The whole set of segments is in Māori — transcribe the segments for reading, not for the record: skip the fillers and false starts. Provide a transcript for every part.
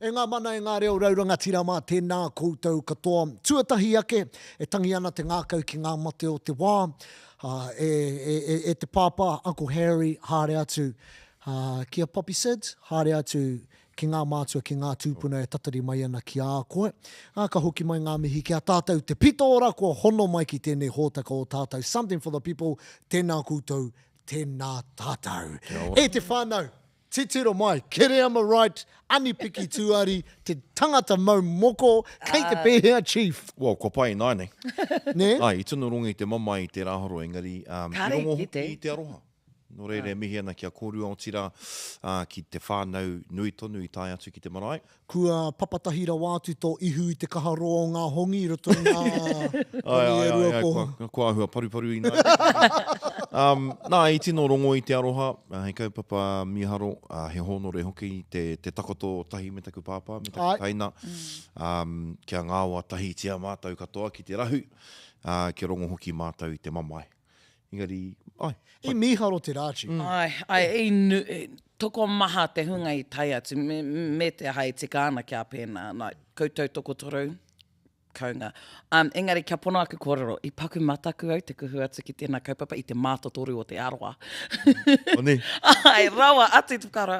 E ngā mana e ngā reo rauranga tira mā tēnā koutou katoa. Tuatahi ake, e tangi ana te ngākau ki ngā mate o te wā. E te pāpā, Uncle Harry, haere atu. Kia Poppy Sid, haere atu ki ngā mātua, ki ngā tūpuna e tatari mai ana ki a koe. Ka hoki mai ngā mihi ki a tātou te pito ora, ko hono mai ki tēnei hōtaka o tātou. Something for the people, tēnā koutou, tēnā tātou. E te whānau. Te tiro mai, kere ama right, anipiki tuari, te tangata mau moko, kei te pēhea chief. Well, ko pai nai nei. Ne? Ai, i tunu rongo i te mama i te rāhoro, engari, i rongo hoki i te aroha. No reire mihi ana kia kōrua o tira ki te whānau nui tonu i tai atu ki te marae. Kua papatahira wātu tō ihu i te kaharoa o ngā hongi roto ngā hongi e rua ko. Ko ahua paru i nai. Nā, i tino rongo i te aroha, hei kaupapa miharo, he honore hoki te takoto tahi me taku pāpā, me taku taina. Kia ngāua tahi tia mātau katoa ki te rahu, ki rongo hoki mātau i te mamae. Engari, ai. I miharo te rāchi. Toko maha te hunga i tai atu, me te hai te kāna kia pēnā, koutou toko toru, kaunga. Engari, kia pono aku kōrero, i paku mataku au te kuhu atu ki tēnā kaupapa i te mātotoru o te aroa. O ne? Ai, rawa atu te whakaro,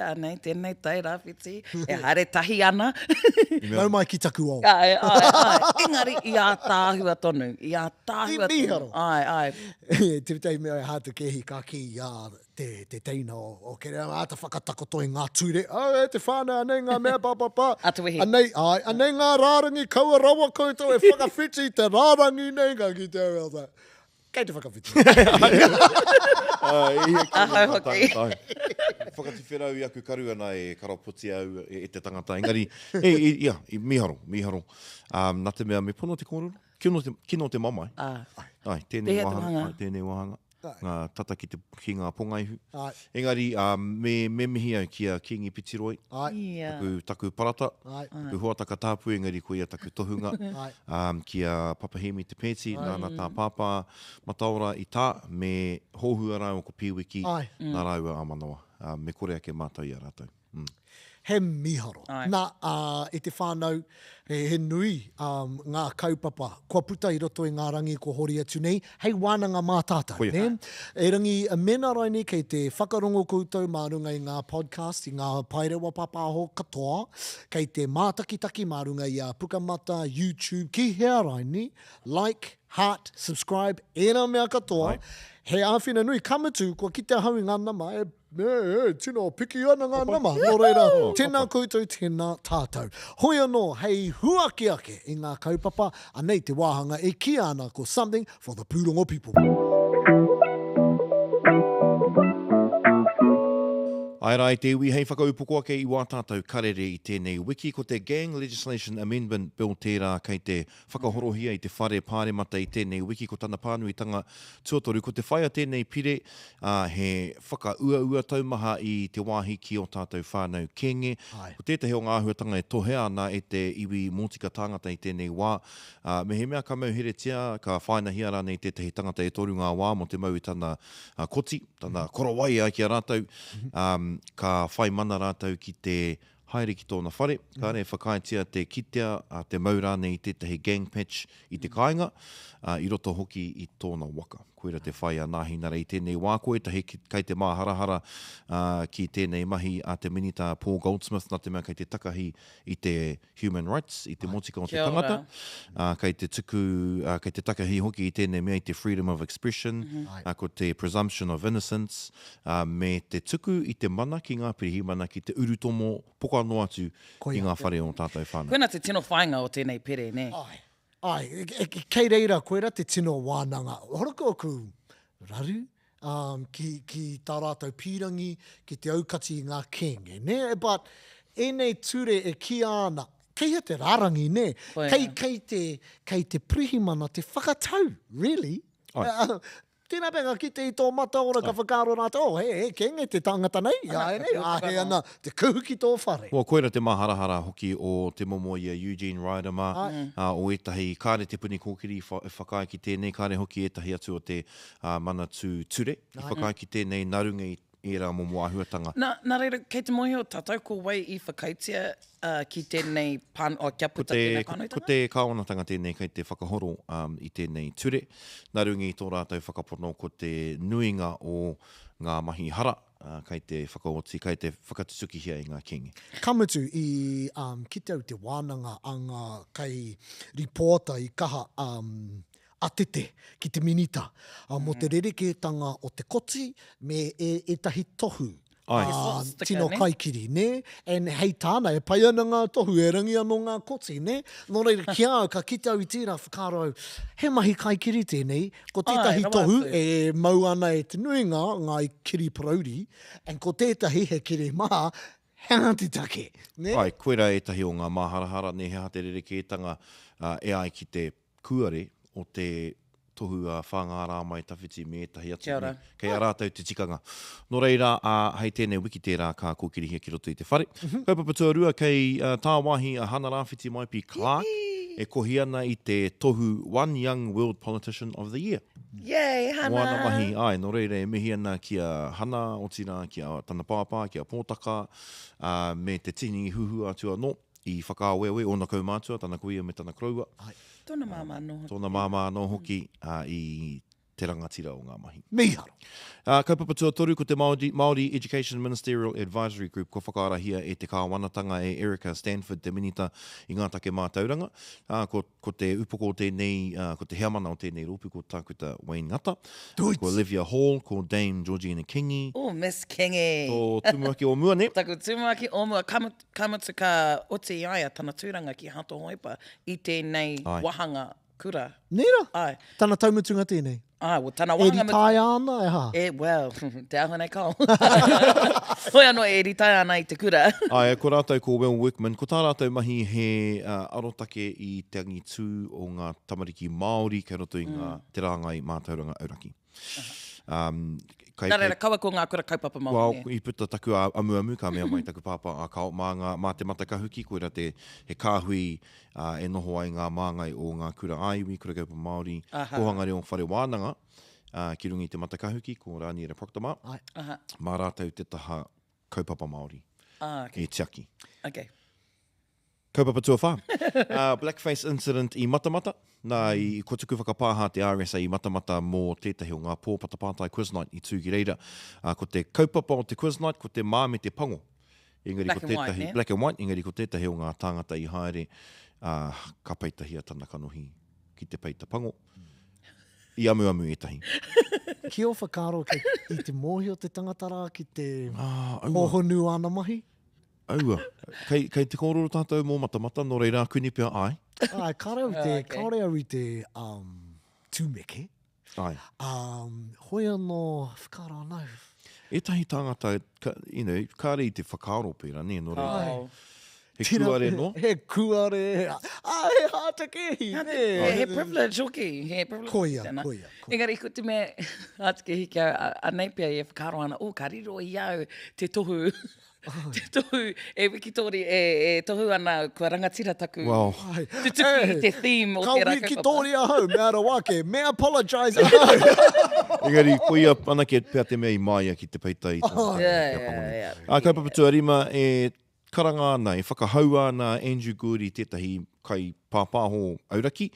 anei, tēnei tai rāwhiti, e haere tahi ana. Nau mai ki taku o. Ai. Engari, i a tāhua tonu, i a tāhua tonu. I miharo. Ai. Te vitai mea e hātu kehi ka ki te teina o kere ata whakatakoto i ngā ture. Te whānau, anei ngā mea pāpāpā. Atuihi. Anei ngā rārangi kaua rawa koutou e whakawhiti te rārangi nei ka ki te awelta. Kei te whakawhiti. Ahau hoki. Whakati wherau i aku karu ana e karaputi au e te tangata. Engari, i miharo. Nā te mea me pono te kōrero. Kino te mamae. Ai, tēnei wahanga. Ngā tata ki ngā pongaihu. Engari, me mihi au ki a Kingi Pitiroi. Taku parata. Taku huataka tāpu, engari ko ia taku tohunga. Ki a Papahemi te pēti, nāna tā pāpā mataora i tā, me hōhua rau ko Piwiki, nā rau a manawa. Me kore ake mātau i a rātou. He miharo. Nā, i te whānau, he nui ngā kaupapa. Kua puta i roto i ngā rangi ko hori atu nei, hei wānanga mātātou. E rangi mena rai nei kei te whakarongo koutou mārunga i ngā podcast, i ngā pairewa papaho katoa, kei te mātakitaki mārunga i a Pukamata, YouTube, ki hea rai ni, like, heart, subscribe, ena mea katoa. He āwhina nui, kamatu, kua ki te hau i ngā nama, tino, piki ana ngā nama. Nō reira, tēnā koutou, tēnā tātou. Hoi anō, hei huaki ake i ngā kaupapa, anei te wāhanga e kia ana ko something for the Pūrongo people. Ai rai te iwi hei whakaupoko ake i wā tātou karere i tēnei wiki ko te Gang Legislation Amendment Bill tērā kei te whakahorohia i te whare pāremata i tēnei wiki ko tana pānuitanga tuatoru. Ko te whaia tēnei pire he whakaua taumaha i te wāhi ki o tātou whānau kenge. Ko tētahi o ngā ahuatanga e tohea ana e te iwi mōtika tāngata i tēnei wā. Me he mea ka mauheretia, ka whainahia rānei tētahi tangata e toru ngā wā mo te mau i tana koti, tana korowai ai ki a rātou. Ka whai mana rātou ki te haere ki tōna whare. Ka re whakaitia te kitea, te maurane i tētahi gang patch i te kāinga, i roto hoki i tōna waka. Koera te whai a nāhinara i tēnei wākoe, tahi kei te māharahara ki tēnei mahi a te minita Paul Goldsmith, nā te mea kei te takahi i te human rights, i te motika o te tangata. Kei te tuku, kei te takahi hoki i tēnei mea i te freedom of expression, ko te presumption of innocence, me te tuku i te mana ki ngā pirihimana ki te urutomo poka anō atu i ngā whare o tātou whānau. Koena te tino whainga o tēnei pere, ne? Kei reira, koera te tino wānanga. Horoko aku raru ki tā rātou pīrangi, ki te aukati i ngā kenge, ne? But enei ture e ki ana, kei te rārangi, ne? Kei te pirihimana te whakatau, really? tēnā penga ki te i tō mata ora ka whakaro nā te, he kenge te tangata nei, he ana, te kuhu ki tō whare. Koera te maharahara hoki o te momo i a Eugene Ryderma, o etahi kāre te puni kōkiri i whakai ki tēnei, kāre hoki etahi atu o te mana tū ture, i whakai ki tēnei narunga i era momo ahuatanga. Nā reira, kei te mohi o tātou ko wai i whakaitia ki tēnei kia puta tēnei pānuitanga? Ko te kāwanatanga tēnei kei te whakahoro i tēnei ture. Nā rungi i tō rātou whakapono ko te nuinga o ngā mahi hara, kei te whakaoti, kei te whakatutuki hia i ngā kingi. Kamutu i ki te au te wānanga a ngā kei reporter i kaha atete ki te minita. Mo te rerekētanga o te koti me etahi tohu. Tino kaikiri, ne? And hei tāna, e pai ana ngā tohu, e rangi anō ngā koti, ne? Nō reira, ki au, ka kita au i tērā whakaro, he mahi kaikiri tēnei, ko tētahi tohu, e mau ana e te nuinga, ngā i kiri parauri, and ko tētahi he kiri maa, hea te take, ne? Ai, koera etahi o ngā maharahara, ne hea te rerekētanga e ai ki te kuare, o te tohu a whangārā mai tawhiti me etahi atu. Kei a rātou te tikanga. Nō reira, hei tēnei wiki tērā ka kōkirihia ki roto i te whare. Kaupapa rua kei tā wāhi a hana rāwhiti mai pi Clark, e kohi ana i te tohu One Young World Politician of the Year. Yay, hana! Moana mahi, ai, nō reira e mihi ana ki a hana o tina, ki a tana pāpā, ki a pōtaka, me te tini huhu atua no, i whakaawewe, ona kaumātua, tana kuia me tana kraua. Tōna māmā no hoki. Tōna māmā no hoki i te rangatira o ngā mahi. Miharo. Kaupapa toru ko te Māori Education Ministerial Advisory Group, ko whakaarahia e te kāwanatanga e Erica Stanford, te minita i ngā take mātauranga. Ko te upoko o tēnei, ko te heamana o tēnei ropu, ko tākuta Wayne Ngata. Ko Olivia Hall, ko Dame Georgina Kingi. Oh, Miss Kingi. Ko tumuaki o mua, ne? Taku tumuaki o mua, kamatu ka ote i aia tana tūranga ki hato hoipa i tēnei wahanga kura. Nera? Ai. Tana taumutunga tēnei? Ai, well, tana wahanga... Eri tai ana, e ha? Well, te aho nei kau. Hoi anō e eri tai ana i te kura. Ai, ko rātou ko Will Wickman, ko tā rātou mahi he arotake i te angi tū o ngā tamariki Māori, kei roto i ngā te rāngai mātauranga auraki. Nā reira, kaua ko ngā kura kaupapa Māori. Well, I puta taku amu, ka mea mai taku pāpā a kao mā te matakahuki, koera te he kāhui e noho ai ngā māngai o ngā kura aiwi, kura kaupa Māori, kohanga reo whare wānanga, ki rungi te matakahuki, ko Rāniera Proctor mā rātou te taha kaupapa Māori, e tiaki. Okay. Kaupapa tua whā. Blackface incident i Matamata. Nā i ko tuku whakapāha te RSA i Matamata mō tētahi o ngā pōpatapātai quiz night i tūki reira. Ko te kaupapa o te quiz night, ko te mā me te pango. Black and white, ne? Black and white, engari ko tētahi o ngā tāngata i haere ka peitahia tana kanohi ki te peita pango. I amu etahi. Ki o whakaro i te mōhi o te tangatara ki te hohonu ana mahi? Aua. Kei te kōroro tātou mō Matamata, nō reira kuni pia ai. Ai, kāre au i te tūmeke. Ai. Hoi anō whakaro anau. Etahi tāngata, kāre i te whakaro pēra, ne, nō reira. He kuare no? He kuare. He hātakehi, ne. He privilege hoki. He privilege. Koia. Engari, ko te mea hātakehi kia anei pia i e whakaro ana, ka riro i au te tohu. Te tohu, e wikitori, e tohu ana kua rangatira taku. Wow. Te tuki, te theme o te rakaupapa. Ka wikitori ahau, me ara wake, me apologise ahau. Engari, koia anake pia te mea i maia ki te peita i tōna. Kaupapa tuarima e karanga ana, e whakahau ana Andrew Good i tētahi kai pāpāho auraki.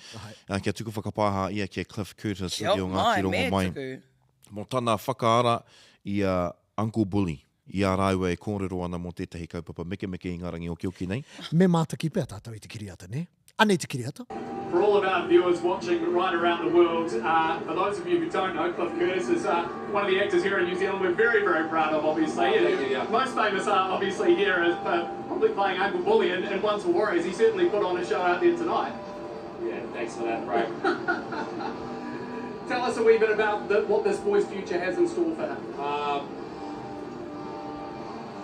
Kia tuku whakapāha ia kia Cliff Curtis i o ngā tirongo mai. Mō tana whakaara i a Uncle Bully. I a rāua e kōrero ana mō tētahi kaupapa meke i ngā rangi o Kioki nei. Me mātaki pēr tātou i te kiriata, ne? Anei te kiriata. For all of our viewers watching right around the world, for those of you who don't know, Cliff Curtis is one of the actors here in New Zealand we're very, very proud of, obviously. Most famous, obviously, here is probably playing Uncle Bully in Ones for Warriors. He certainly put on a show out there tonight. Yeah, thanks for that, bro. Tell us a wee bit about what this boy's future has in store for him.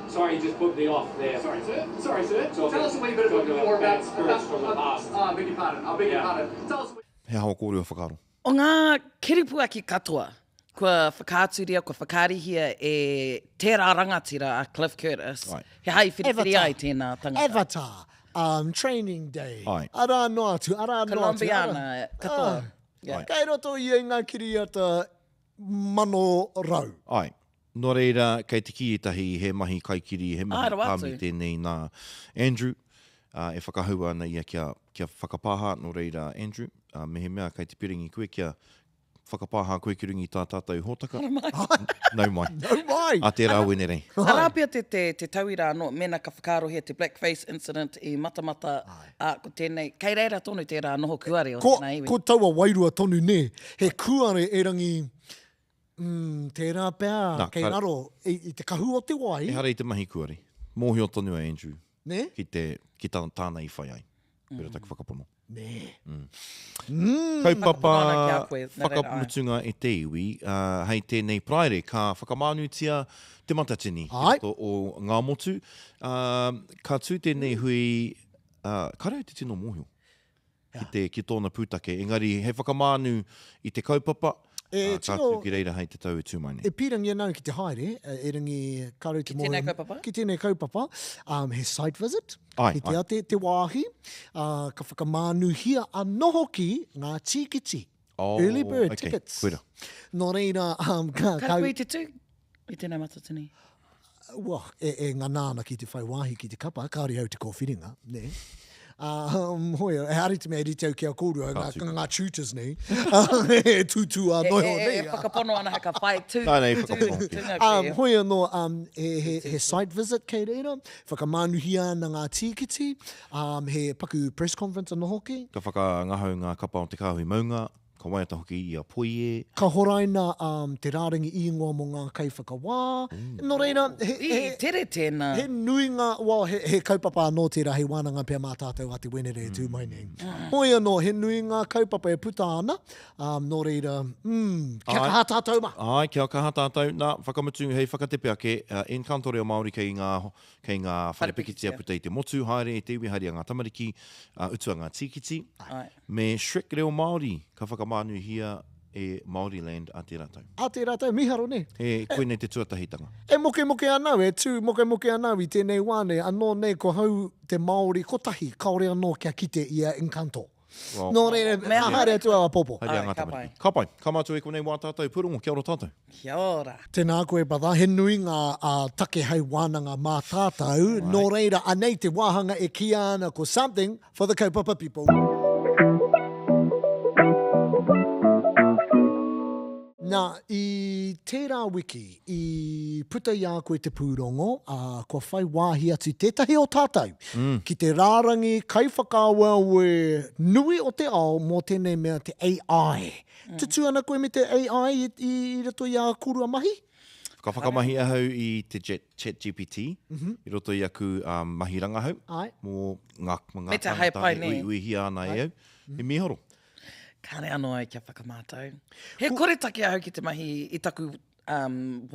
Sorry, you just put me off there. Sorry, sir. Tell us a wee bit more about spirits from the past. I beg your pardon. Tell us. He hawa kōrero whakaro. O ngā kiripuaki katoa, Kua whakaaturia, kua whakarihia e tērā rangatira a Cliff Curtis. Right. He hai whiriwhiri ai tēnā tangata. Avatar, Training Day, Ai. ara no atu. Colombiana, katoa. Yeah. Kei roto i e ngā kiriata mano rau. Ai. Nō reira, kei te kietahi, he mahi kaikiri, he mahi rawa pāmi atu. tēnei nā Andrew. E whakahua ana ia kia whakapāha, nō reira Andrew. Me he mea, kei te piringi koe kia whakapāha koe ki rungi tā tātou hōtaka. Nau mai. Nau mai. A tērā wene rei. Harapia te tauira anō, mena ka whakarohia te blackface incident i matamata ko tēnei. Kei reira tonu tērā noho kuare o tēnā iwi. Ko taua wairua tonu ne, he kuare e rangi tērā pēr, kei raro, i te kahu o te wai. E hara i te mahi kuari. Mōhio tonu a Andrew. Ne? Ki tāna i whai ai. Pera taku whakapono. Ne. Kaupapa whakamutunga e te iwi, hei tēnei praere, ka whakamānutia te matatini o ngā motu. Ka tū tēnei hui, karau te tino mōhio ki tōna pūtake. Engari, hei whakamānu i te kaupapa, ka tū ki reira hei te tau e tūmaine. E pirangi anau ki te haere, e rangi karau te mōhio. Tēnei kaupapa? Ki tēnei kaupapa. He site visit. Ai, Ki te ate te wāhi. Ka whakamānuhia anō hoki ngā tīkiti. Early bird tickets. Koira. Nō reira, Karakui te tū i tēnei matatini. E ngā nāna ki te whai wāhi ki te kapa, kāri au te kōwhiringa, ne? Hoia, e hari te mea ritau kia kōrua, ngā tutors nei, e tūtū a noho nei. E whakapono ana haka whai tū. Nei, whakapono. Hoia no, he site visit kei reira, whakamānuhia na ngā tīkiti, he paku press conference anō hoki. Ka whakangahau ngā kapa o te kāhui maunga, ka waiata hoki i a poie. Ka horaina te rārangi i ingoa mo ngā kai whakawā. Nō reira, Tere tēnā. he nui ngā, he kaupapa anō tērā, he wānanga pia mā tātou a te wenere tū mai nei. Hoia no, he nui ngā kaupapa e puta ana, nō reira, kia kaha tātou ma. Ai, kia kaha tātou. Nā, whakamutu hei whakatepe ake, Encantore o Māori kei ngā wharepikitia puta i te motu, haere e te iwi haere a ngā tamariki, utua ngā tīkiti. Me Shrek reo Māori, ka whakamānuhia e Māori land a te rātau. A te rātou, miharo ne. He koe nei te tuatahitanga. E moke anau, e tū moke anau i tēnei wāne, anō nei ko hau te Māori kotahi, kaore anō kia kite i a Encanto. Nō reire, haere atua a popo. Haere a ngā tamariki. Ka pai, ka mātua e konei wā tātou, purongo, kia ora tātou. Kia ora. Tēnā koe bada, he nui ngā take hei wānanga mā tātou, nō reira, anei te wāhanga e kia ana ko something for the kaupapa people. Nā, i tērā wiki, i puta i a koe te pūrongo, kua whai wāhi atu tētahi o tātou, ki te rārangi kaiwhakāwawe nui o te ao mō tēnei mea te AI. Tutu ana koe me te AI i rato i a kurua mahi? Ka whakamahi ahau i te chat GPT, i roto i aku mahi rangahau, mō ngā Meta hai pai nei. Ui ana e au, e mihoro. Kāre anō ai kia whakamātau. He kore take ahau ki te mahi i taku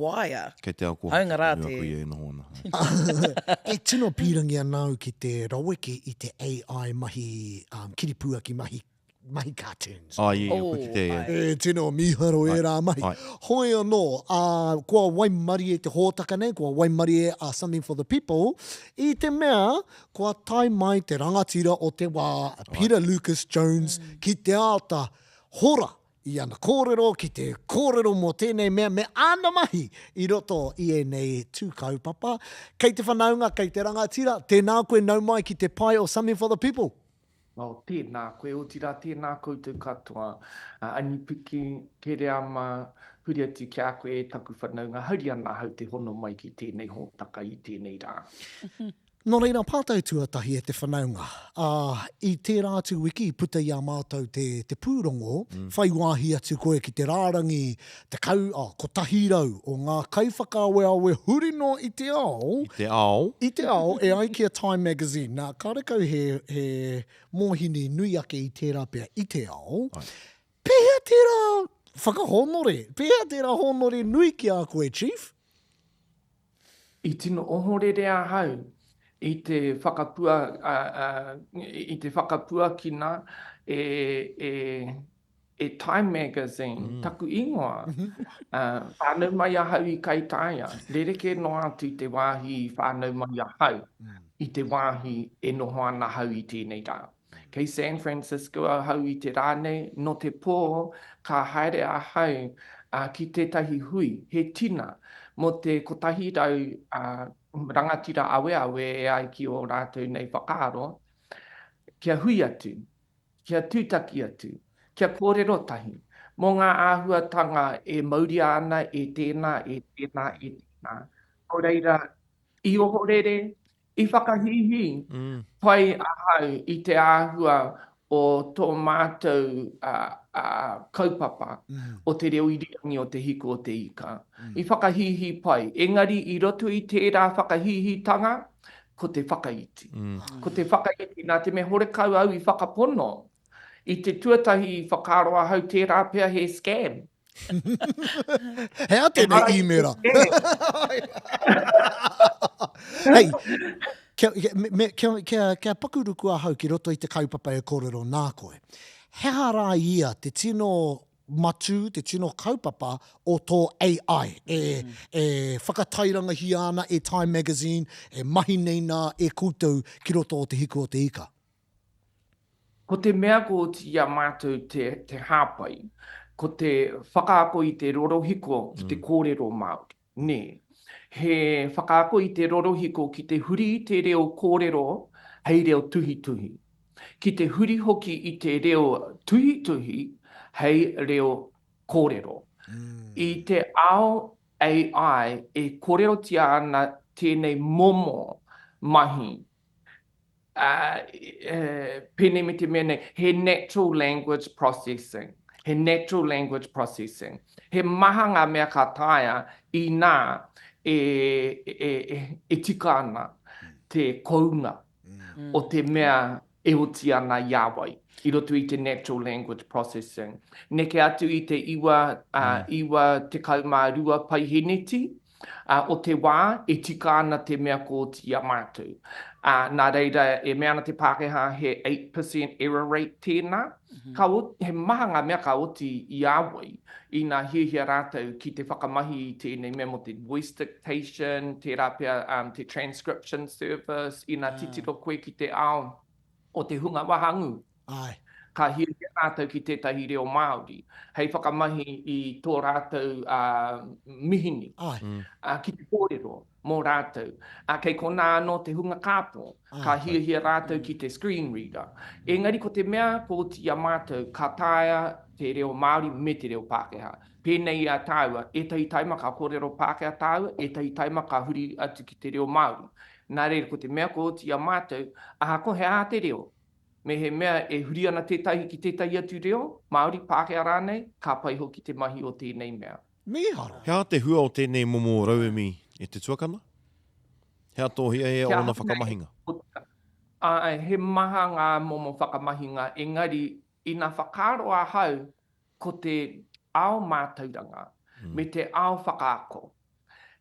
waia. Kei te ao ko. Haunga rā Nua te- koe e noho ana. E tino pīrangi anau ki te raweke i te AI mahi, kiripua ki mahi cartoons. Ai, koe ki te... E tino miharo e rā mahi. Ai. Hoi anō, kua waimari e te hōtaka nei, kua waimari e something for the people, i te mea, kua tai mai te rangatira o te wā Peter Lucas Jones ki te ata hora i ana kōrero, ki te kōrero mō tēnei mea, me ana mahi i roto i e nei tū kaupapa. Kei te whanaunga, kei te rangatira, tēnā koe nau mai ki te pai o something for the people. Tēnā koe o tira, tēnā koutou katoa. Anipiki, ke rea ma huri atu ki a koe e taku whanaunga. Hauri ana hau te hono mai ki tēnei hōtaka i tēnei rā. Nō reira, pātau tuatahi e te whanaunga. I tērā atu wiki, puta i a mātou te pūrongo, whai wāhi atu koe ki te rārangi, te kotahi rau o ngā kaiwhakāweawe hurino i te ao. Te ao. I te ao, e ai ki a Time magazine. Nā, kārekau he mōhini nui ake i tērā pia i te ao. Pēhea tērā whakahonore, pēhea tērā honore nui ki a koe, Chief. I tino ohorerea hau, i te whakapua kina, Time magazine, taku ingoa. Whānau mai ahau I kai taia. Rereke no atu te wāhi whānau mai ahau I te wāhi e noho ana hau I tēnei rā. Kei San Francisco ahau I te rānei, no te pō ka haere ahau ki tētahi hui, he tina, mo te kotahi rau rangatira awe awe e ai ki o rātou nei whakaaro, kia hui atu, kia tūtaki atu, kia kōrero tahi. Mō ngā āhuatanga e mauri ana e tēnā, e tēnā, e tēnā. O reira, I o horere, I whakahihi, pai ahau I te āhua o tō mātou kaupapa o te reo iriangi o te hiko o te ika. I whakahihi pai. Engari I roto I tērā whakahihitanga, ko te whakaiti. Ko te whakaiti nā te me horekau au I whakapono. I te tuatahi I whakaroa hau tērā pia he scam. He a tēnei imera. Hei, kia pakuruku a hau ki roto I te kaupapa e kōrero nā koe. He hara ia te tino matu, te tino kaupapa o tō AI, e whakatairanga hi ana e Time magazine, e mahi neina, e koutou ki roto o te hiko o te ika. Ko te mea ko tia mātou te hāpai, ko te whakaako I te rorohiko ki te kōrero Māori. Ne, he whakaako I te rorohiko ki te huri I te reo kōrero, hei reo tuhi tuhi. Ki te huri hoki I te reo tuhi tuhi, hei reo kōrero. I te ao AI e kōrero tia ana tēnei momo mahi. Pene me te mene, he natural language processing. He natural language processing. He maha ngā mea ka taia I nā e tika ana te kounga o te mea e oti ana Yahweh. I roto I te natural language processing. Neke atu I te iwa te kaumārua paiheneti, o te wā e tika ana te mea ko tia mātou. Nā reira e mea ana te Pākehā he 8% error rate tēnā. He maha ngā mea ka oti Yahweh I nā hiahia rātou ki te whakamahi I tēnei mea mo te voice dictation, te rapia, te transcription service, I nā titiro koe ki te ao o te hunga wahangu. Ai. Ka hiahia rātou ki tētahi reo Māori. Hei whakamahi I tō rātou mihini. Ki te kōrero mō rātou. Kei kona anō te hunga kāpō. Ka hiahia rātou ki te screen reader. Engari ko te mea ko tia mātou ka taia te reo Māori me te reo Pākehā. Pēnei a tāua, e tahi taima ka kōrero Pākehā tāua, e tahi taima ka huri atu ki te reo Māori. Nā reira ko te mea ko tia mātou, ko he a te reo. Me he mea e huri ana tētahi ki tētahi atu reo, Māori Pākehā rānei, ka pai hoki te mahi o tēnei mea. Miharo. Hea te hua o tēnei momo rauemi e te tuakana? Hea tō hia e ona whakamahinga? He maha ngā momo whakamahinga, engari I nā whakaaro a hau ko te ao mātauranga, me te ao whakaako.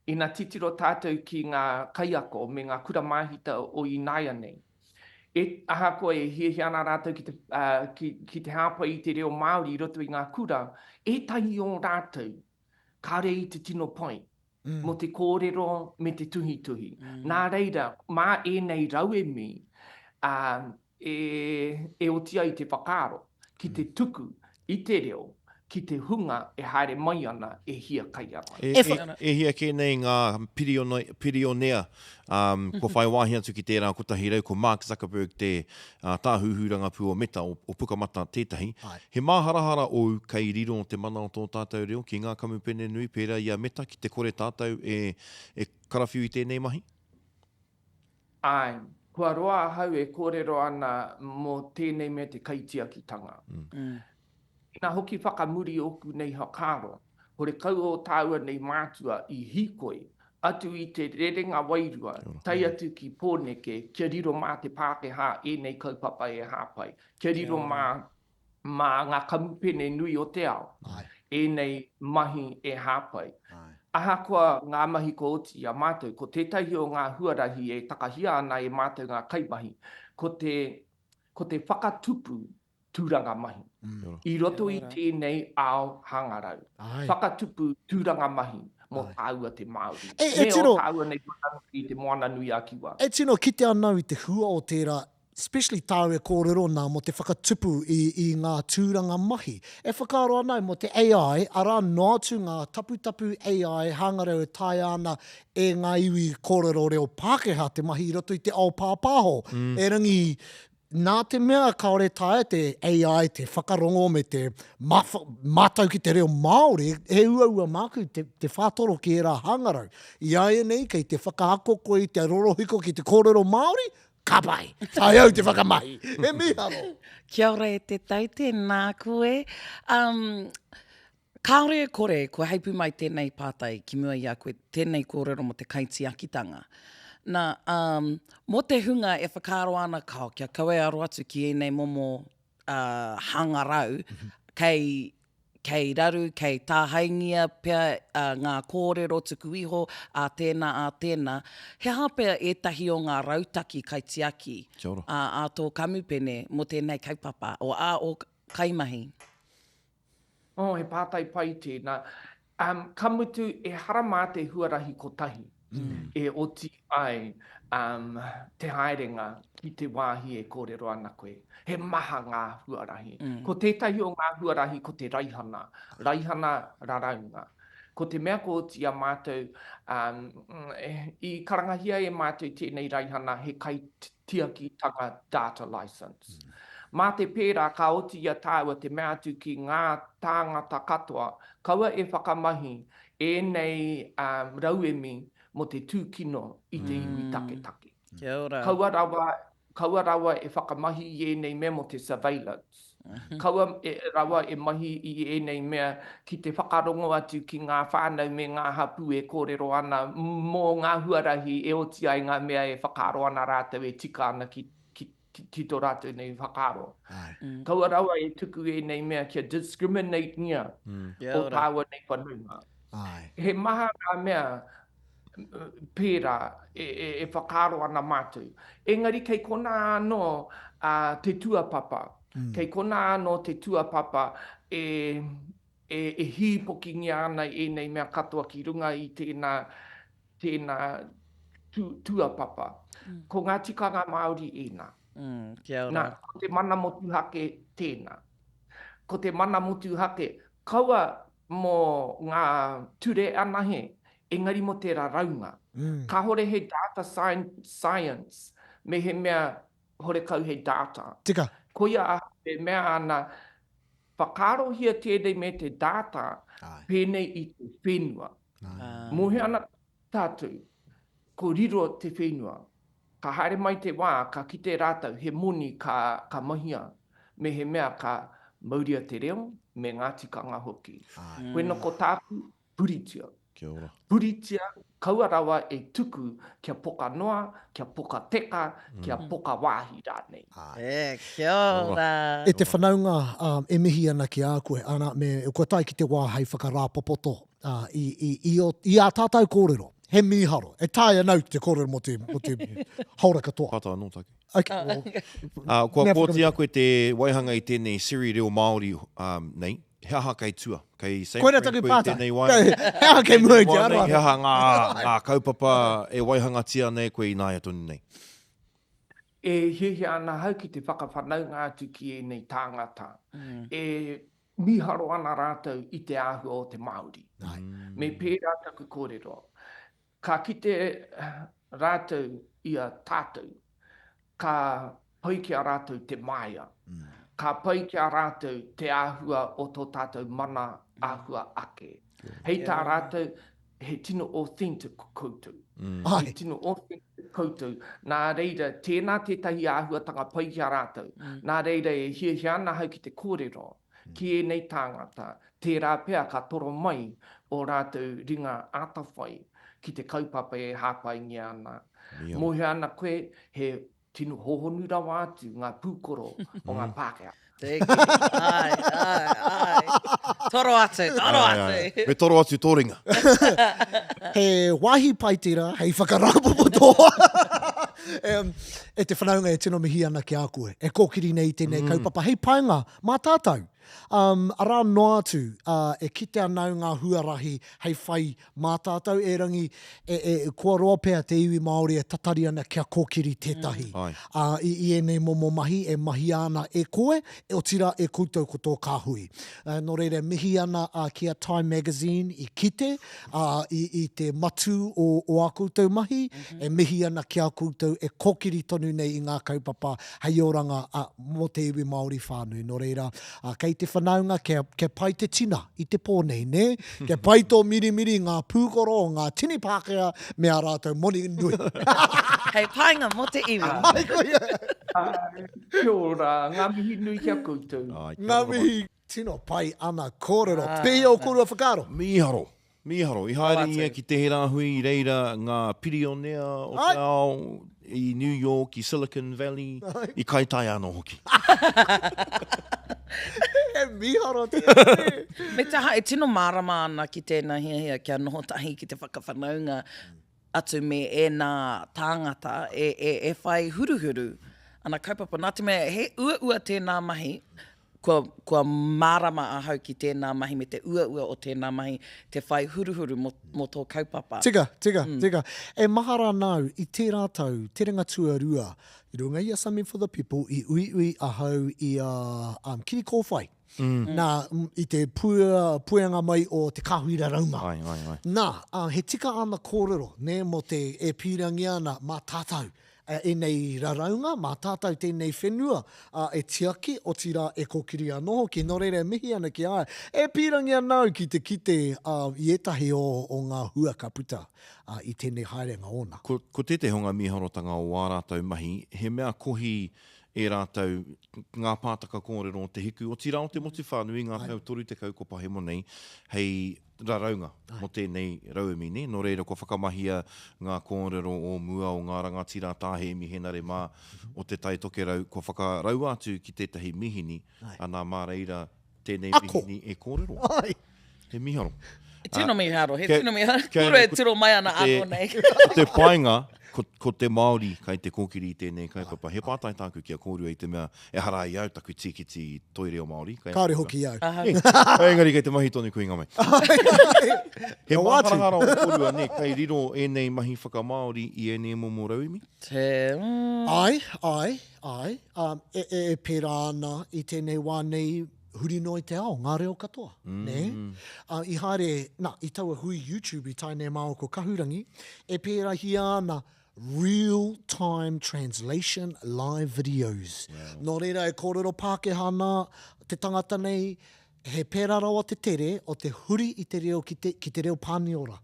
I nā titiro tātou ki ngā kaiako me ngā kura mahita o Inaia nei. Aha koe e hiahia ana rātou ki te hāpai I te reo Māori I roto I ngā kura, e tahi o rātou, kāre I te tino pai, mo te kōrero me te tuhi tuhi. Nā reira, mā nei rauemi, e otia I te whakaaro, ki te tuku, I te reo, ki te hunga e haere mai ana e hia kai ana. E hia kēnei ngā pirionea ko whai wāhi atu ki tērā kotahi rau ko Mark Zuckerberg te tāhuhuranga pū o meta o pukamata tētahi. He māharahara o kei riro o te mana o tō tātou reo ki ngā kamupene nui pērā I a meta ki te kore tātou e karawhiu I tēnei mahi? Ai, kua roa hau e kōrero ana mo tēnei mea te kaitiakitanga. Nā hoki whakamuri oku nei hakaro, hore kau o tāua nei mātua I hikoi, atu I te rerenga wairua, tai atu ki pōneke, kia riro mā te Pākehā e nei kaupapa e hāpai, kia riro mā ngā kamupene nui o te ao, e nei mahi e hāpai. Aha koa ngā mahi ko oti a mātou, ko tētahi o ngā huarahi e takahia ana e mātou ngā kaimahi, ko te whakatupu tūranga mahi. I roto i tēnei ao hangarau. Whakatupu tūranga mahi mō tāua te Māori. Me o tāua nei i te moana nui a kiwa. E tino, ki te anau i te hua o tērā, especially tāua kōrero nā mo te whakatupu i ngā tūranga mahi. E whakaaro anau mo te AI, ara nātu ngā tapu AI hangarau e tai ana e ngā iwi kōrero reo Pākehā te mahi i roto i te ao pāpāho. E rangi nā te mea kaore tae te AI, te whakarongo me te mātau ki te reo Māori, he ua māku te whātoro ki e rā hangarau. I aia nei, kei te whakaakoko i te rorohiko ki te kōrero Māori, ka pai, tai au te whakamahi. E miharo. Kia ora e te tau, tēnā koe. Kāore e kore, koe heipu mai tēnei pātai, ki mua i a koe tēnei kōrero mo te kaitiakitanga. Nā, mo te hunga e whakaaro ana kao, kia kaue aro atu ki enei momo hangarau, kei raru, kei tāhaingia pia ngā kōrero tuku iho, a tēnā. He hapea ētahi o ngā rautaki kaitiaki a tō kamupene mo tēnei kaupapa, o kaimahi. He pātai pai tēnā. Kamutu e harama te huarahi kotahi. E oti ai te haerenga ki te wāhi e kōrero ana koe. He maha ngā huarahi. Ko tētahi o ngā huarahi ko te raihana raraunga. Ko te mea ko oti a mātou, i karangahia e mātou tēnei raihana he kai tiakitanga data license. Mā te pērā ka oti a tāua te mea atu ki ngā tāngata katoa, kaua e whakamahi e nei rauemi mo te tūkino i te iwi take. Kia ora. Kaua rawa e whakamahi i e nei mea mo te surveillance. Kaua rawa e mahi i e nei mea ki te whakarongo atu ki ngā whānau me ngā hapu e kōrero ana mō ngā huarahi e oti ai ngā mea e whakaro ana rātou e tika ana ki tō rātou nei whakaro. Kaua rawa e tuku e nei mea kia discriminate nia o tāua nei whanunga. He maha ngā mea pērā e whakaro ana mātou. Engari kei kona anō te tuapapa. Kei kona anō te tuapapa e hipokingi ana e nei mea katoa ki runga i tēnā tuapapa. Ko ngā tikanga Māori ēnā. Kia ora. Ko te mana motu hake tēnā. Ko te mana motu hake, kaua mō ngā ture anahe, engari mo te raunga. Ka hore he data science, me he mea hore kau he data. Tika. Ko ia he mea ana, whakarohia tēnei me te data, pēnei i te whenua. Mohe ana tātou, ko riro te whenua. Ka haere mai te wā, ka kite rātou, he moni ka mahia, me he mea ka mauria te reo, me ngā tikanga hoki. Wena ko tāpu, puritia. Puritia, kaua rawa e tuku kia poka noa, kia poka teka, kia poka wāhi rānei. Kia ora. E te whanaunga e mihi ana ki a koe, ana me kua tai ki te wā hei whakarāpopoto i a tātou kōrero. He miharo. E tāia nau te kōrero mo te haura katoa. Pata anō take. Kua pōtia koe te waihanga i tēnei siri reo Māori nei, he aha kei tua. Koera taku pāta. He aha kei mua ki ara. He aha ngā kaupapa e waihanga tia nei koe i nāia tonu nei. E hihi ana hau ki te whakawhanaunga atu ki e nei tāngata. E miharo ana rātou i te ahu o te Māori. Me pērā taku kōrero. Ka kite rātou i a tātou. Ka pai ki a rātou te maia. Ka pai ki a rātou te āhua o tō tātou mana āhua ake. Hei tā rātou, he tino authentic koutou. He tino authentic koutou. Nā reira, tēnā tētahi āhuatanga pai ki a rātou. Nā reira e hihi ana hau ki te kōrero. Ki e nei tāngata, tērā pēr ka toro mai o rātou ringa ātawhai ki te kaupapa e hāpaingi ana. Mohe ana koe, he tino hohonu rawa atu ngā pūkoro o ngā Pākehā. Ai. Toro atu. Me toro atu tōringa. He wāhi pai tira, hei whakarapopotoa. E te whanaunga e tino mihi ana ki a koe. E kōkiri nei tēnei kaupapa. Hei paenga, mā tātou. Arā noa atu, e kite anau ngā huarahi hei whai mā tātou e rangi kua roa pēr te iwi Māori e tatari ana kia kōkiri tētahi. I enei momo mahi, e mahi ana e koe, o tira e koutou ko tō kāhui. Nō reira, mihi ana kia Time Magazine i kite, i te matu o a koutou mahi, e mihi ana kia koutou e kōkiri tonu nei i ngā kaupapa hei oranga mo te iwi Māori whānui. Nō reira, kei te whanaunga, ke pai te tina i te pōnei, ne? Ke pai tō mirimiri ngā pūkoro o ngā tini Pākehā me a rātou moni nui. Hei painga mo te iwi. Kia ora, ngā mihi nui kia koutou. Ngā mihi tino pai ana kōrero. Pēhia o kōrua whakaro. Miharo. I haere ia ki te hera hui reira ngā pirionea o te ao i New York, i Silicon Valley, i Kaitai anō hoki. E miharo te Me te hae, tino mārama ana ki tēnā hea kia noho tahi ki te whakawhanaunga atu me e nā tāngata e whai huruhuru. Ana kaupapa, nā te mea, he ua tēnā mahi, kua mārama a hau ki tēnā mahi me te ua o tēnā mahi, te whai huruhuru mo tō kaupapa. Tika. E mahara nau i tē rātou, te ringa tuarua, i runga ia Something for the People, i ui a hau i kiri kōwhai. Nā, i te puenga mai o te kahuira rauma. Nā, he tika ana kōrero, ne, mo te e pīrangi ana mā tātou. E nei raraunga, mā tātou tēnei whenua, e tiaki o tira e kōkiri anō, ki nō reira mihi ana ki aia. E pīrangi anau ki te kite i etahi o ngā hua ka puta i tēnei haerenga ona. Ko te honga miharotanga o ā rātou mahi, he mea kohi e rātou ngā pātaka kōrero o te hiku, o tira o te motu whānui, ngā kau toru te kaukopa he monei, hei raraunga mo tēnei rauemi, ne? Nō reira, ko whakamahia ngā kōrero o mua o ngā rangatira tāhe mihenare mā o te taitoke rau, ko whakarau atu ki tētahi mihini, anā mā reira tēnei mihini e kōrero. He miharo. Tino miharo, Kura e tiro mai ana anō nei. Te painga, ko te Māori kai te kōkiri i tēnei kaupapa. He pātai tāku kia kōrua i te mea e hara i au taku tīkiti toire o Māori. Kāre hoki au. Engari kei te mahi tonu kui ngamai. He māparangara o kōrua ne, kai riro e nei mahi whakamāori i e nei momo rauimi? Ai. E pērā ana i tēnei wānei huri noi te ao, ngā reo katoa, ne? I haere, i taua hui YouTube i tainei māo ko kahurangi, e pērā hi ana real-time translation live videos. Nō reira e kōrero Pākehā te tangata nei, he pērā rawa te tere o te huri i te reo ki te reo pāniora.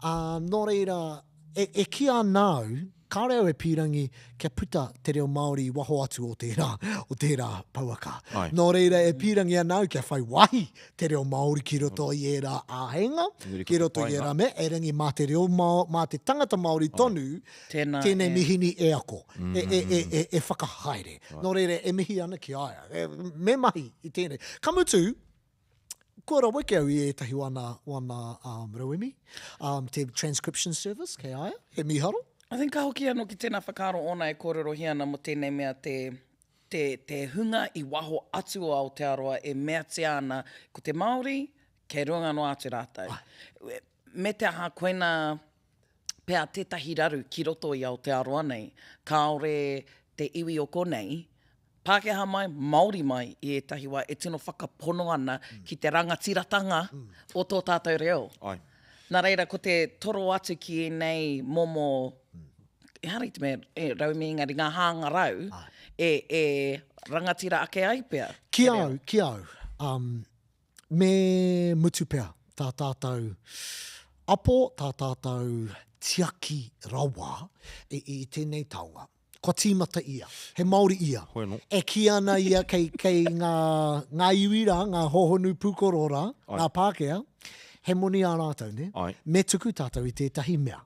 Nō reira, e kia nau, ka reo e pīrangi kia puta te reo Māori waho atu o tērā pauaka. Nō reira e pīrangi anau kia whai wahi te reo Māori ki roto i era āhenga, ki roto i era me, e rangi mā te reo mā te tangata Māori tonu, tēnei mihini e ako, e whakahaere. Nō reira e mihi ana ki aia, me mahi i tēnei. Kamutu, kua ra weke au i e tahi wana rauemi, te transcription service, kei aia, he miharo. I think ka hoki anō ki tēnā whakaro ona e kōrero hiana mo tēnei mea te hunga i waho atu o Aotearoa e mea te ana ko te Māori, kei runga no atu rātou. Me te aha koina pēr tētahi raru ki roto i Aotearoa nei, kaore te iwi o konei, Pākehā mai, Māori mai i etahi wā e tino whakapono ana ki te rangatiratanga o tō tātou reo. Nā reira, ko te toro atu ki nei momo, hara i te mea, rauemi ingari ngā hanga rau, e rangatira ake ai pēr. Ki au. Me mutu pēr, tā tātou apo, tā tātou tiaki rawa i tēnei taonga. Ko tīmata ia, he Māori ia. E ki ana ia kei ngā iwira, ngā hohonu pūkorora, ngā Pākehā, he moni a rātou, ne? Me tuku tātou i tētahi mea.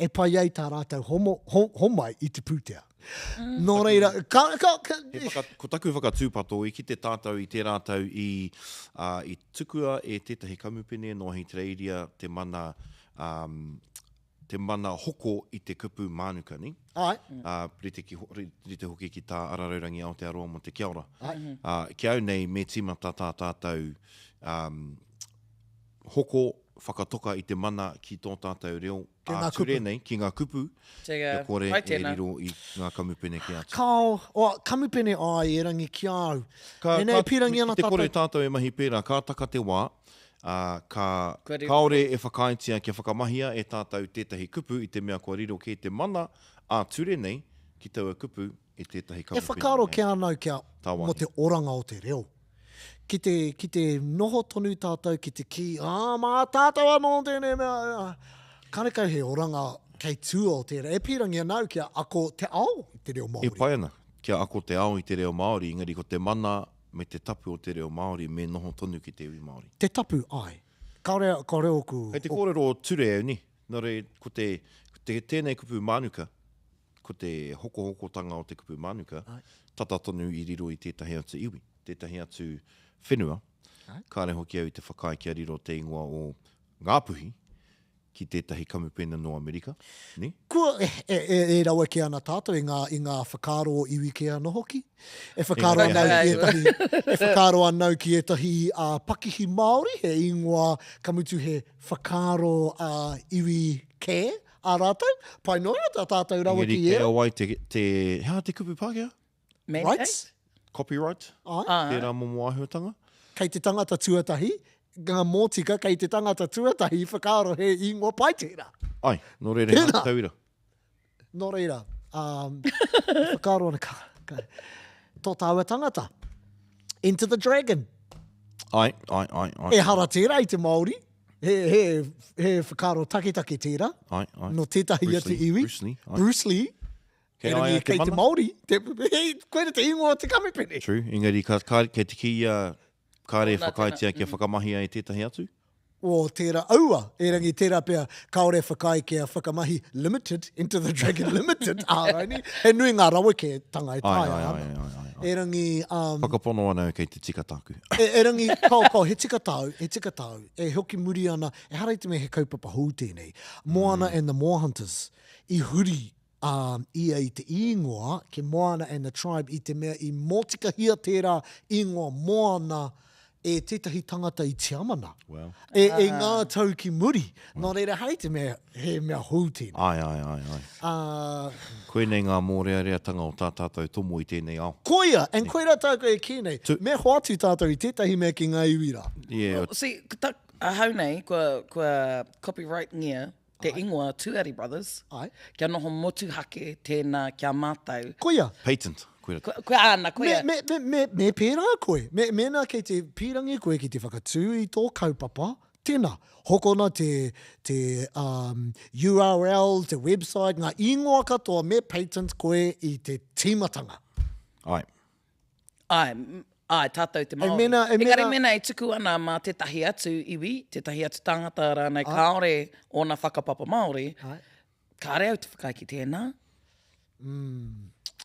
E pai ai tā rātou homai i te pūtea. Nō reira, ko taku whakatūpato i ki te tātou i te rātou i tukua e tētahi kamupene no hi te reiria te mana te mana hoko i te kupu mānuka, ni? Ai. Rite hoki ki tā araraurangi Aotearoa mo te kia ora. Ki au nei, me tīmata tā tātou hoko whakatoka i te mana ki tō tātou reo ture nei, ki ngā kupu, Kia kore e riro i ngā kamupene ki atu. Kamupene ai e rangi ki au. E nei, pirangi ana Te tātou. kore tātou e mahi pērā, ka taka te wā, kaore e whakaitia kia whakamahia e tātou tētahi kupu i te mea kua riro ki te mana ture nei ki taua kupu i tētahi kamupene. E whakaro ki anau kia mo te oranga o te reo. Ki te noho tonu tātou, ki te ki, mā tātou anō tēnei mea. Karekau he oranga kei tua o tērā. E pirangi anau kia ako te ao i te reo Māori. E pai ana, kia ako te ao i te reo Māori, ingari ko te mana me te tapu o te reo Māori me noho tonu ki te iwi Māori. Te tapu, ai. Ka reo ku... Hei te kōrero ture au ni, nō re, ko te tēnei kupu mānuka, ko te hoko-hokotanga o te kupu mānuka, tata tonu i riro i tētahi atu iwi, tētahi atu whenua, kāre hoki au i te whakai kia riro te ingoa o Ngāpuhi, ki tētahi kamupena no Amerika, ni? Kua e rawa ki ana tātou i ngā whakaro iwi ki ana hoki. E whakaro anau ki etahi pakihi Māori, he ingoa kamutu he whakaro iwi ke a rātou. Pai noa tā tātou rawa ki e. Ngeri hea te kupu Pākehā? Rights? Copyright? Tērā momo ahuatanga? Kei te tangata tuatahi, ngā mōtika kei te tangata tuatahi whakaro he ingoa pai tērā. Ai, nō reira, hea tauira. Nō reira. Whakaro ana tō tāua tangata. Into the Dragon. Ai. E hara tērā i te Māori. He whakaro take tērā. Ai. No tētahi atu iwi. Bruce Lee. Kei te Māori. Koe te ingoa te kamupene. True. Engari, kei te ki kāre whakaitia kia whakamahia i tētahi atu? O tērā aua, e rangi tērā pia kaore whakai kia whakamahi limited, Into the Dragon limited, āraini. He nui ngā rawa ke tanga e tai. E rangi... Whakapono ana kei te tikataku. E rangi, kau, he tikatau, e hoki muri ana, e harai te me he kaupapa hou tēnei. Moana and the Moa Hunters, i huri ia i te ingoa, ke Moana and the tribe i te mea i mōtika hia tērā ingoa Moana e tētahi tangata i Tiamana. Wow. E ngā tau ki muri. Nō reira, hei te mea, he mea hou tēnei. Ai. Koe nei ngā mōrearea tanga o tā tātou tomo i tēnei ao. Koia, and koe rā tātou e kēnei. Me hoatu tātou i tētahi mea ki ngā iwira. Yeah. See, hau nei, kua copyright ngia, te ingoa Tuari Brothers, kia noho motu hake tēnā kia mātau. Koia. Patent. Koe ana, koia. Me pērā koe. Mena kei te pīrangi koe ki te whakatū i tō kaupapa. Tēnā. Hokona te URL, te website, ngā ingoa katoa me patent koe i te tīmatanga. Ai, tātou te Māori. Engari mena e tuku ana mā tētahi atu iwi, tētahi atu tangata rānei kaore o nā whakapapa Māori. Kāre au te whakai ki tēnā?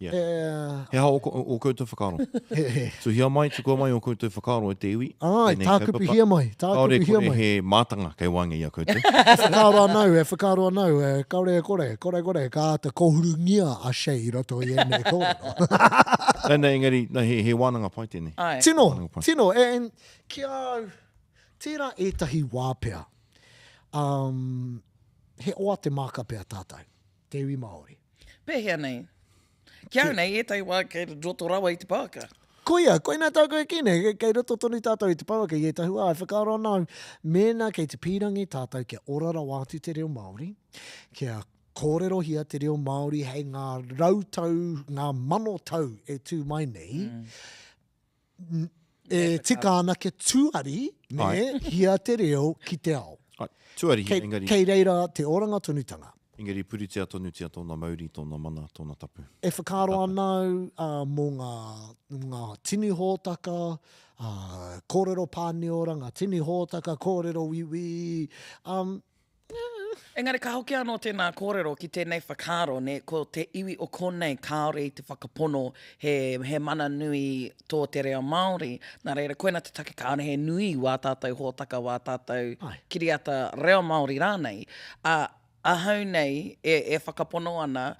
He hao o koutou whakaro. So hia mai, tuku mai o koutou whakaro e te iwi. Ai, tākupi hia mai. Kaore kore he mātanga kei wānga ia koutou. Whakaro anau, kaore kore, ka ata kohurungia a shei roto i ene kōrero. Tēnei engari, he wānanga pai tēnei. Tino, and kia tērā etahi wāpea. He oa te maka pea tātou, te iwi Māori. Pēhea nei. Kia nei, e tai wā kei roto rawa i te pāka. Koia, koe nā tākou e kine, kei roto tonu tātou i te pāka, i e tahu whakaro anau, mena kei te pīrangi tātou kia orara wātu te reo Māori, kia kōrero hia te reo Māori, hei ngā rautau, ngā mano tau e tū mai nei, e tika ana ke tuari, ne, hia te reo ki te ao. Tuari, engari. Kei reira te oranga tonutanga. Engari puritia tonutia tōna mauri, tōna mana, tōna tapu. E whakaro anau mō ngā tini hōtaka, kōrero pāniora, ngā tini hōtaka, kōrero wiwi. Engari, ka hoki anō tēnā kōrero ki tēnei whakaro, ne, ko te iwi o konei kāore i te whakapono he mana nui tō te reo Māori. Nā reira, koe nā te take kāore he nui wā tātou hōtaka, wā tātou kiriata reo Māori rānei. Ahau nei, e whakapono ana,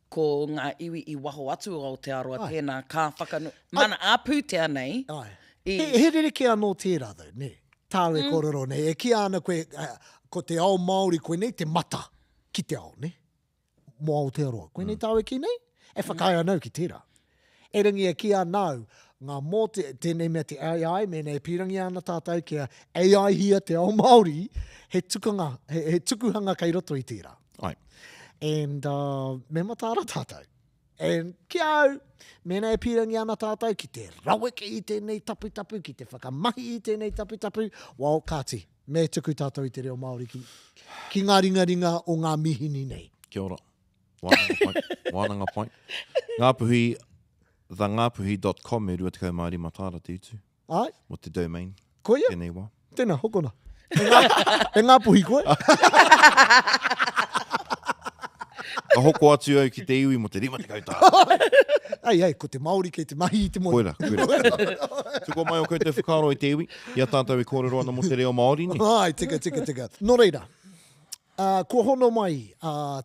ko ngā iwi I waho atu o Aotearoa tēnā ka whakanu... Mana āpūtea nei. Ai. He rereke anō tērā though, ne? Tāwe kororo, ne? E kia ana koe, ko te ao Māori koe nei, te mata ki te ao, ne? Mo Aotearoa. Koe nei tāwe ki nei? E whakaia nau ki tērā. E ringi e kia nau, ngā mō tēnei mea te AI, me nei pirangi ana tātou kia AI hia te ao Māori, he tukuhanga kei roto I tērā. Ai. And me matāra tātou. And ki au, me nei pirangi ana tātou ki te raweke I tēnei tapu, ki te whakamahi I tēnei tapu, wau kāti, me tuku tātou I te reo Māori ki ngā ringa o ngā mihini nei. Kia ora. Wānanga point. Ngāpuhi, thangāpuhi.com e rua tekau Māori matāra te utu. Ai. Mo te domain. Koia? Tēnei wā. Tēnā, hokona. E ngāpuhi koe? Ka hoko atu au ki te iwi mo te rima te kautā. Ai, ko te Māori kei te mahi I te moi. Koera. Tuko mai o koe te whakaro I te iwi. Ia tātou I kōrero ana mo te reo Māori ni. Ai, tika. Nō reira, kua hono mai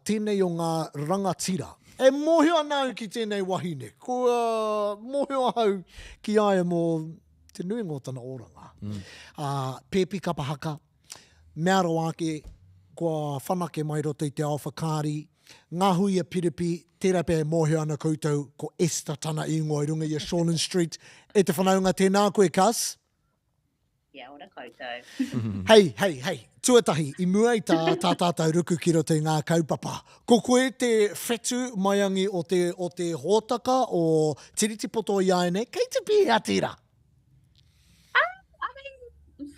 tēnei o ngā rangatira. E mōhio anau ki tēnei wahine. Kua mōhio hau ki aia mō te nui ngōtana oranga. Pēpi kapahaka, mearo ake, kua whanake mai roto I te ao whakāri, Ngahuia Piripi, tērā pē mōhio ana koutou, ko Esther tana I ngoi runga I a Shortland Street. E te whanaunga tēnā koe, Kas? Ia ora koutou. Hei, tuatahi, I mua I tā tātou ruku ki roto I ngā kaupapa. Ko koe te whetu maiangi o te hōtaka o tiriti poto I aene, kei te pēhea tērā? I mean,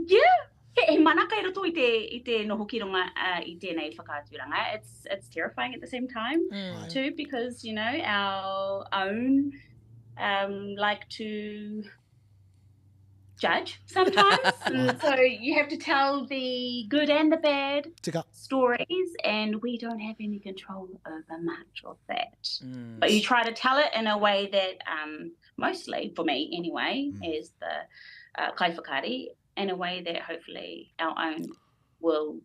yeah. He manaka I roto I te noho ki runga I tēnei whakaaturanga. It's terrifying at the same time, too, because, you know, our own like to judge sometimes. And so you have to tell the good and the bad stories, and we don't have any control over much of that. But you try to tell it in a way that, mostly, for me anyway, is the kai whakari, in a way that hopefully our own will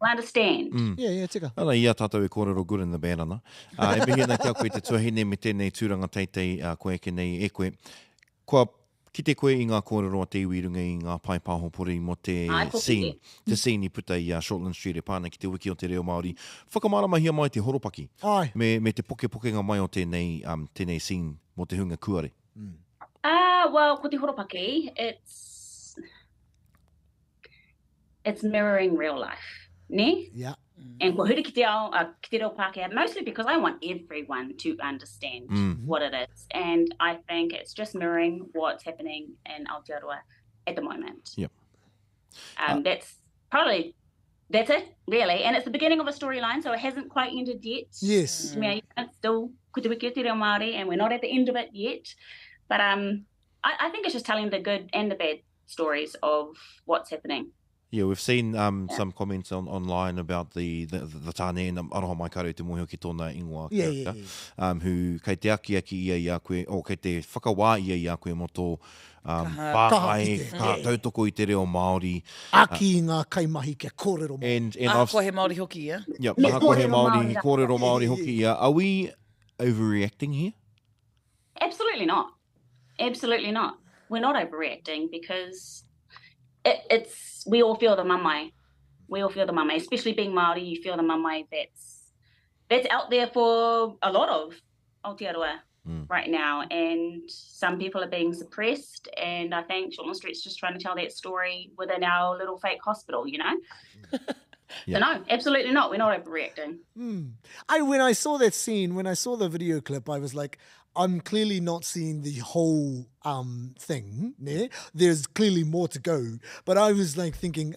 understand. Yeah, tika. Ana ia tātou E kōrero good and the bad ana. E pihena kia koe te tuahine me tēnei tūranga teitei koe ke nei e koe. Kua ki te koe I ngā kōrero a te iwi runga I ngā pai pāhopori mo te scene. Te scene I puta I Shortland Street e pāna ki te wiki o te reo Māori. Whakamarama mai te horopaki. Ai. Me te poke-pokenga mai o tēnei scene mo te hunga kuare. Well, ko te horopaki, it's mirroring real life, ne? Yeah. And ko huri ki te reo Pākehā, mostly because I want everyone to understand what it is. And I think it's just mirroring what's happening in Aotearoa at the moment. Yep. That's it, really. And it's the beginning of a storyline, so it hasn't quite ended yet. Yes. It's still ko te wiki o te reo Māori, and we're not at the end of it yet. But I think it's just telling the good and the bad stories of what's happening. Yeah, we've seen some comments online about the tāne and aroha mai karo te mōhio ki tōna ingoa character, who kei te aki ia koe, o kei te whakawā ia koe mo tō pākai, ka tautoko I te reo Māori. Aki I ngā kaimahi kia kōrero Māori. Aha koe he Māori hoki ia. Yeah, aha koe he Māori, kōrero Māori hoki ia. Are we overreacting here? Absolutely not. We're not overreacting because we all feel the mamai. We all feel the mamai, especially being Māori. You feel the mamai that's out there for a lot of Aotearoa right now, and some people are being suppressed. And I think Shortland Street's just trying to tell that story within our little fake hospital, you know. So no, absolutely not. We're not overreacting. When I saw that scene, when I saw the video clip, I was like, I'm clearly not seeing the whole thing. Ne? There's clearly more to go. But I was like thinking,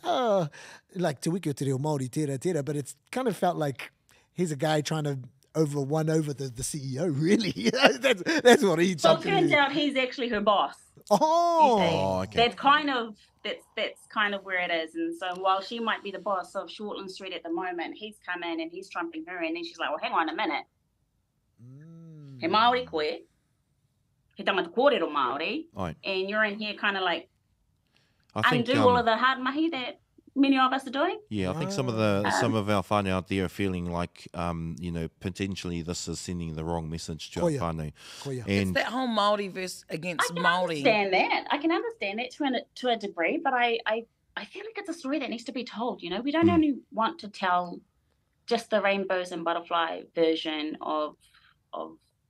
like te wiki o te reo Māori, tērā, but it kind of felt like he's a guy trying to won over the CEO, really. that's what he jumped in. Well, it turns out he's actually her boss. Oh, okay. That's kind of where it is. And so while she might be the boss of Shortland Street at the moment, he's come in and he's trumping her, and then she's like, well, hang on a minute. He Māori koe, he tangata kōrero Māori, and you're in here kind of like undo all of the hard mahi that many of us are doing. Yeah, I think some of our whānau out there are feeling like, potentially this is sending the wrong message to our whānau. It's that whole Māori versus against Māori. I can understand that to a degree, but I feel like it's a story that needs to be told. We don't only want to tell just the rainbows and butterfly version of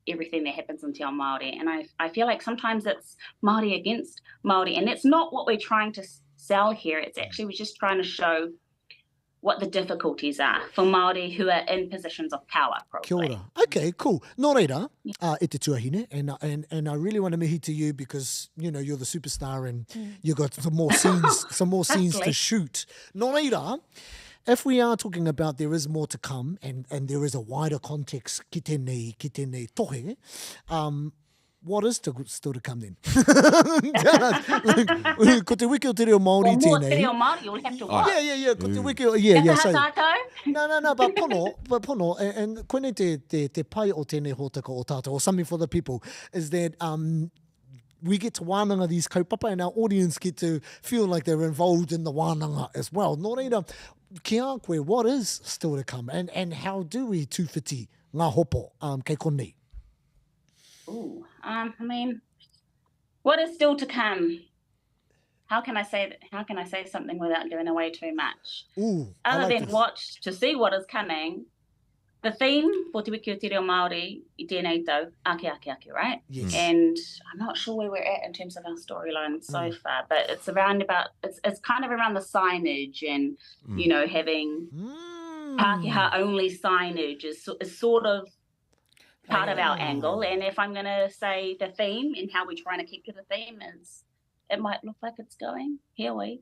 everything that happens in Te Ao Māori. And I feel like sometimes it's Māori against Māori, and it's not what we're trying to sell here. It's actually we're just trying to show what the difficulties are for Māori who are in positions of power, probably. Kia ora. Okay, cool. Nō reira, e te tuahine, and I really want to mihi to you because, you're the superstar and you got some more scenes to shoot. Nō reira, if we are talking about there is more to come and there is a wider context ki tēnei tohe, what is still to come then? Ko te wiki o te reo Māori tēnei. More te reo Māori, you'll have to watch. Yeah. Ko te wiki o... Yeah. So, No, but pono, and koene te pai o tēnei hōtaka o tātou, or something for the people, is that we get to wānanga these kaupapa and our audience get to feel like they're involved in the wānanga as well. Nō reira, ki a koe, what is still to come? And how do we tūwhiti ngā hopo kei konei? Ooh, what is still to come? How can I say something without giving away too much? Other than watch to see what is coming. The theme for Te Wiki o Te Reo Māori I tēnei tau, ake, right? Yes. And I'm not sure where we're at in terms of our storyline so far, but it's around it's kind of around the signage and, having Pākehā only signage is sort of part of our angle. And if I'm going to say the theme and how we're trying to keep to the theme is, it might look like it's going, here we.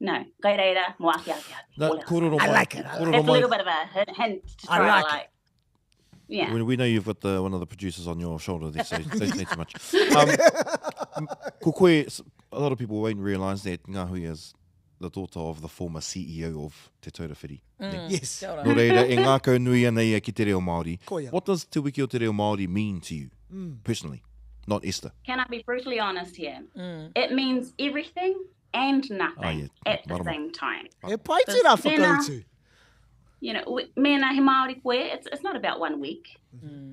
No, kai reira, mo ake. I like it. It's a little bit of a hint to try like yeah. We know you've got one of the producers on your shoulder there, so don't say too much. Ko koe, a lot of people won't realise that Ngahuia is the daughter of the former CEO of Te Taurawhiri. Yes. Nō reira, e ngākau nui ana ia ki Te Reo Māori. Koia. What does Te Wiki o Te Reo Māori mean to you, personally? Not Esther. Can I be brutally honest here? It means everything and nothing at the same time. E pai te rā whakautu. Mena he Māori koe, it's not about 1 week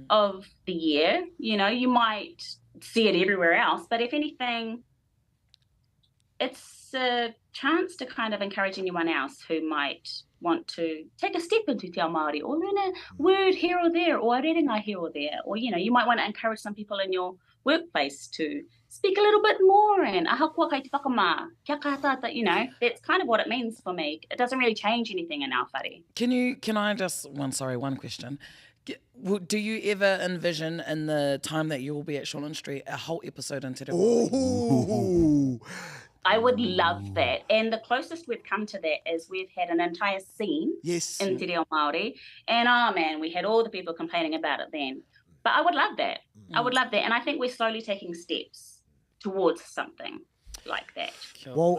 of the year. You might see it everywhere else, but if anything, it's a chance to kind of encourage anyone else who might want to take a step into Te Ao Māori or learn a word here or there or a rerenga here or there. Or, you might want to encourage some people in your workplace to speak a little bit more and ahakua kai te whakamā, kia kātata, that's kind of what it means for me. It doesn't really change anything in our whare. Can I just, one question. Do you ever envision in the time that you will be at Shortland Street a whole episode in Te Reo Māori? I would love that. And the closest we've come to that is we've had an entire scene in Te Reo Māori. And we had all the people complaining about it then. But I would love that. I would love that. And I think we're slowly taking steps towards something like that. Well,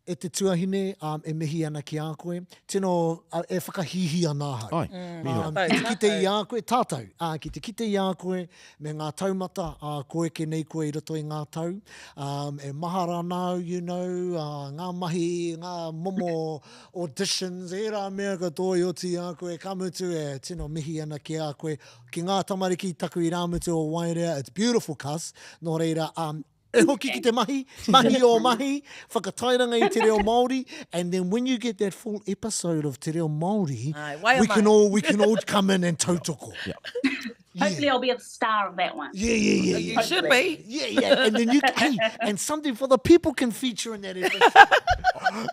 e te tuahine e mihi ana ki a koe, tino e whakahihi ana hau. Ki te kite i a koe, tātou, ki te kite i a koe, me ngā taumata, koe ke nei koe I roto I ngā tau, e mahara nau, ngā mahi, ngā momo auditions, e rā mea katoa I oti a koe, ka mutu e tino mihi ana ki a koe, ki ngā tamariki taku I rā mutu o Wairea, it's beautiful kas, nō reira, e hoki ki te mahi o mahi, whakatairanga I Te Reo Māori, and then when you get that full episode of Te Reo Māori, we can all come in and tautoko. Yeah. Hopefully I'll be a star of that one. Yeah. You should be. Yeah. And then and something for the people can feature in that episode.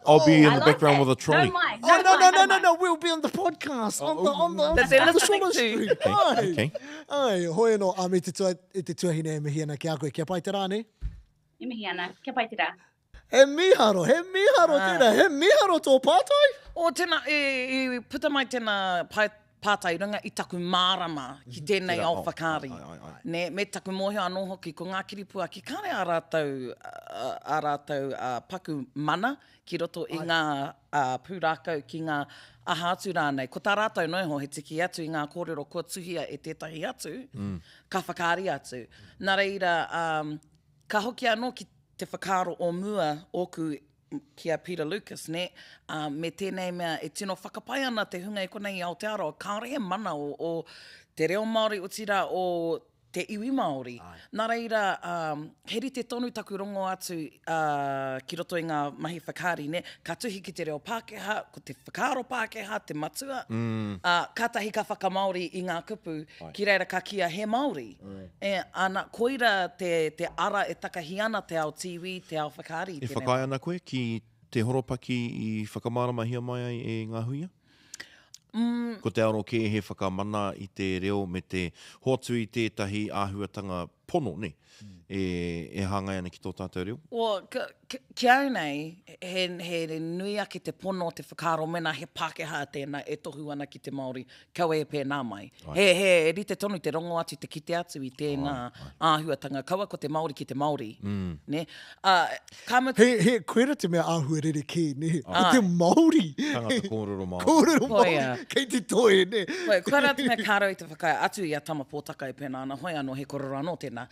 I'll be in the background with a trolley. No. We'll be on the podcast. On the Shortland Street. Okay. Ai, hoi no, e te tuahine e mihi ana ki a koe. Kia pai te rā, ne? E mihi ana, kia pai te rā. He miharo tēnā, he miharo tō pātai? O tēnā, e puta mai tēnā pātai runga I taku mārama ki tēnei ao whakari. Me taku mohi anō hoki ko ngā kiripua ki kāre ā rātou paku mana ki roto I ngā pūrākau ki ngā ahātu rānei. Ko tā rātou noiho he tiki atu I ngā kōrero kua tuhia e tētahi atu, ka whakari atu. Nā reira, ka hoki anō ki te whakaro o mua oku kia Peter Lucas, ne, me tēnei mea e tino whakapai ana te hunga i konei Aotearoa, kāore he mana o te reo Māori o tira o te iwi Māori. Nā reira, heri te tonu taku rongo atu ki roto i ngā mahi whakaari, ne? Ka tuhi ki te reo Pākehā, ko te whakaaro Pākehā, te matua. Ka tahi ka whakamaori i ngā kupu, ki reira ka kia he Māori. Ana, koira te ara e takahi ana te ao tiwi, te ao whakaari. E whakai ana koe ki te horopaki i whakamārama hia mai ai e Ngahuia? Ko te aro ke he whakamana i te reo me te hoatu i tētahi āhuatanga pono, ne? E hangai ana ki tō tātou reo? Ki au nei, he nui ake te pono, te whakaaro mena, he Pākehā tēnā e tohu ana ki te Māori, kau e pēnā mai. He rite tonu te rongo atu, te kite atu i tēnā āhuatanga, kaua ko te Māori ki te Māori. Ne? He koera te mea āhua rere ki, ne? Ko te Māori. Tangata kōrero Māori. Kōrero Māori, kei te toe, ne? Koe rā te mea kāro i te whakai atu i a tama pōtaka i pēnā ana, hoi anō he kororo anō tēnā.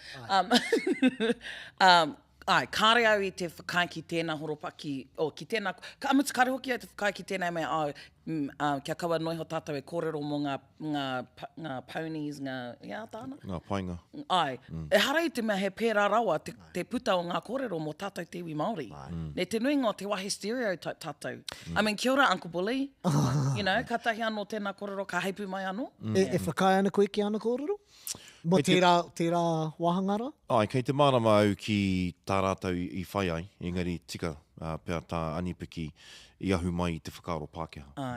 Kāre au i te whakai ki tēnā horopaki, ki tēnā, ka amutu kāre hoki au te whakai ki tēnā mea, kia kaua noiho tātou e kōrero mō ngā ponies, ngā tāna? Ngā painga. E hara i te mea he pērā rawa, te puta o ngā kōrero mō tātou te iwi Māori. Ne te nui ngā te wahi stereotype tātou. I mean, kia ora, Uncle Bully. You know, ka tahi anō tēnā kōrero, ka heipu mai anō. E whakai ana koe ki ana kōrero? Mo tērā wahangara? Kei te marama au ki tā rātou i whai ai, engari tika pēr tā anipiki i ahu mai i te whakaaro Pākehā.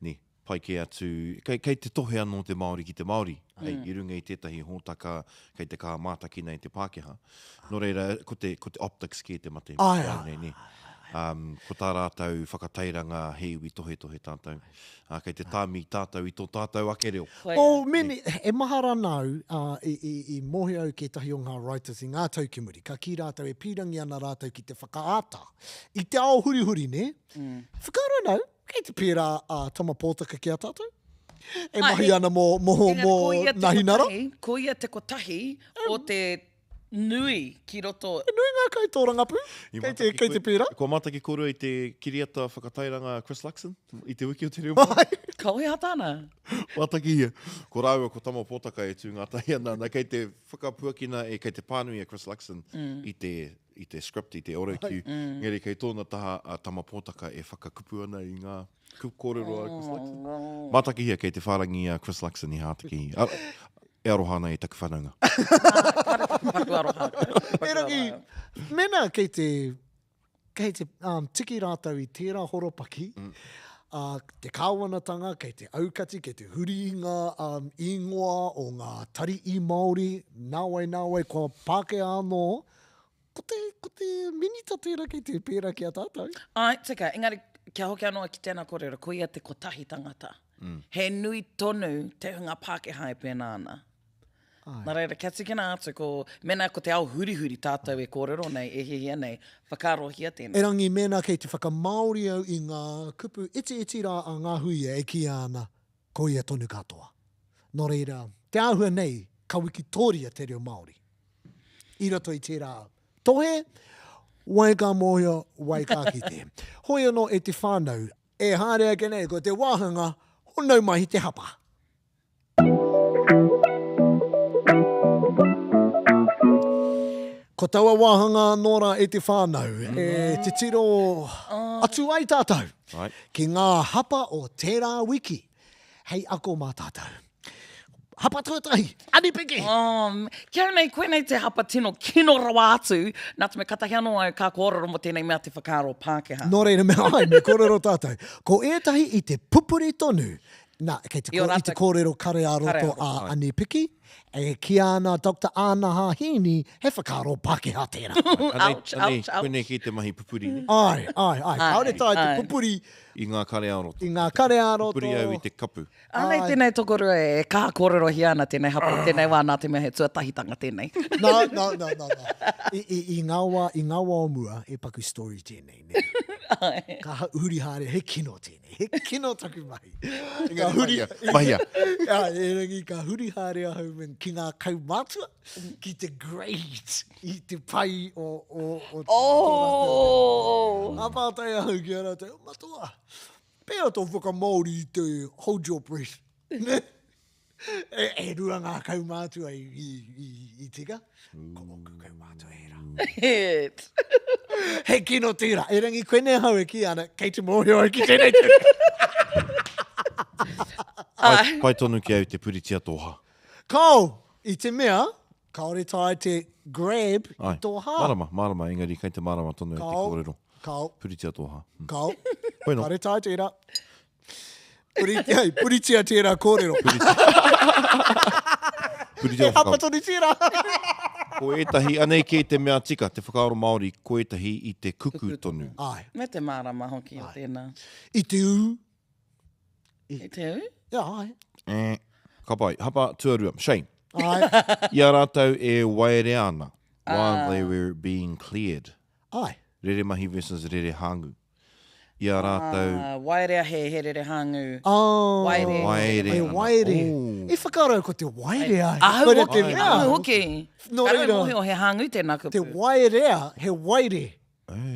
Ne, pai ke atu, kei te tohe anō te Māori ki te Māori, hei, i runga i tētahi hōtaka, kei te kā mātaki nei te Pākehā. Nō reira, ko te optics ki te mate. Ko tā rātou whakatairanga heiwi tohe tātou. Kei te tāmi tātou i tō tātou ake reo. Meni, e mahara nau i mohi au ke tahi o ngā writers i ngā taukimuri. Ka ki rātou e pīrangi ana rātou ki te whakaata. I te ao huri, ne? Whakaaro nau, kei te pērā tama pōtaka ki a tātou. E mahi ana mō nahinara. Ko ia te kotahi o te nui ki roto. Nui ngā kai tō rangapu, kei te pērā. Ko mātaki koro i te kiriata whakatairanga Chris Luxon, i te wiki o te reo mai. Kaui hātāna. Mātaki ia. Ko rāua ko tama pōtaka e tū ngā tahi ana, kei te whakapuakina e kei te pānui a Chris Luxon i te script, i te orokiu. Ngeri kei tōna taha a tama pōtaka e whakakupu ana i ngā kōrero a Chris Luxon. Mātaki ia kei te whārangi a Chris Luxon i hātaki. E arohana i taku whananga. Paku arohana. E rangi, mena kei te tiki rātou i tērā horopaki, te kāwanatanga, kei te aukati, kei te huriinga, ingoa o ngā tari i Māori, nāwai, kua Pākehā anō, ko te minita tērā kei te pērā ki a tātou. Tika, engari, kia hoki anō ki tēnā kōrero, ko ia te kotahi tangata. He nui tonu te hunga Pākehā e pēnā ana. Nā reira, kia tikina atu ko mena ko te ao huri tātou e kōrero nei, e hihia nei, whakarohia tēnā. E rangi mena kei te whakamaori au i ngā kupu iti rā a Ngahuia e ki ana ko ia tonu katoa. Nō reira, te āhua nei, ka wiki tōria te reo Māori. I roto i tērā. Tohe, wai ka mōhia, wai ka ki te. Hoi anō e te whānau, e hārea ke nei, ko te wāhanga, honau mai te hapa. Ko taua wāhanga nōra e te whānau, e te tiro atu ai tātou. Ki ngā hapa o tērā wiki, hei ako mā tātou. Hapa tuatahi, anipiki! Kia nei, koe nei te hapa tino kino rawa atu, nā te me katahi anō au kā kōrero mo tēnei mea te whakaaro Pākehā. Nō reira mea ai, me kōrero tātou. Ko ētahi i te pupuri tonu, i te kōrero kare a roto a anipiki, e ki ana Dr. Ana Hahini, he whakaaro Pākehā tērā. Anei, koe ki te mahi pupuri. Ai. Aore tai te pupuri. I ngā kare a roto. I ngā kare a roto. Pupuri au i te kapu. Anei tēnei tokoru e kā kōrero hi ana tēnei hapa, tēnei wā nā te mea he tuatahitanga tēnei. No. I ngā wā o mua e paku story tēnei. Ka uri hare, he kino tēnei. He kino taku mahi. Ka huri... Mahia. E rangi ka huri hare ahau men ki ngā kaumātua, ki te grade, i te pai o Apātai ahau ki ara te, matua, pēo tō whaka Māori i te hold your breath. E rua ngā kaumātua i tika. Komoku kaumātua e rā. He kino tira. E rangi koene hau e ki ana, kei te mōhio e ki tēnei tū. Pai tonu ki au te puritia tōha. Kau, i te mea, kaore tai te grab i tōha. Marama, engari, kei te marama tonu e te kōrero. Kau. Puritia tōha. Kau. Koe no. Kaore tai tērā. Puritia tērā kōrero. Puritia Hapa tonu tērā. Ko etahi, anei ke te mea tika, te whakaaro Māori, ko etahi i te kuku tonu. Ai. Me te marama hoki o tēnā. I te u. I te u? Ia, ai. Ka pai, hapa tuarua. Shane. Ai. Ia rātou e waere ana while they were being cleared. Ai. Rere mahi versus rere hāngu. Ia rātou... Wairea he rere hāngu. Oh. Waere. Waere Ai, ana. waere. Oh. E whakaaro ko te waere ai. Ahu Koere hoki, te mea. ahu hoki. No Karo reira. mohi o he hāngu tēnā kupu. Te waerea, he waere.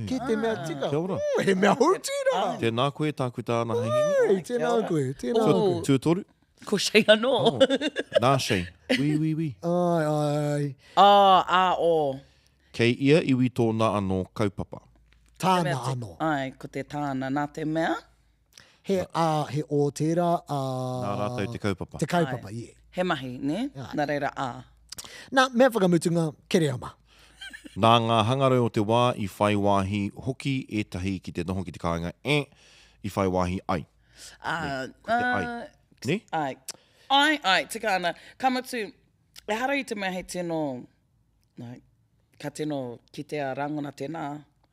Ki te mea tika. Kia ora. He mea hōtira. Tēnā koe, tāku tāna hei. Tēnā koe, tēnā koe. Tuatoru? Ko shei anō. Nā Shane. Wi. Ai. O. Kei ia iwi tōna anō kaupapa. Tāna anō. Ai, ko te tāna. Nā te mea? He o tērā... Nā rātou te kaupapa. Te kaupapa, ie. He mahi, ne? Nā reira Nā, mea whakamutunga, kere ama. Nā ngā hangarau o te wā i whai wāhi hoki etahi ki te noho ki te kāinga i whai wāhi ai. Ko te ai. Ne? Ai, tika ana. Kamatu, e hara i te mea hei tēnō, ka tēnō ki te rangona tēnā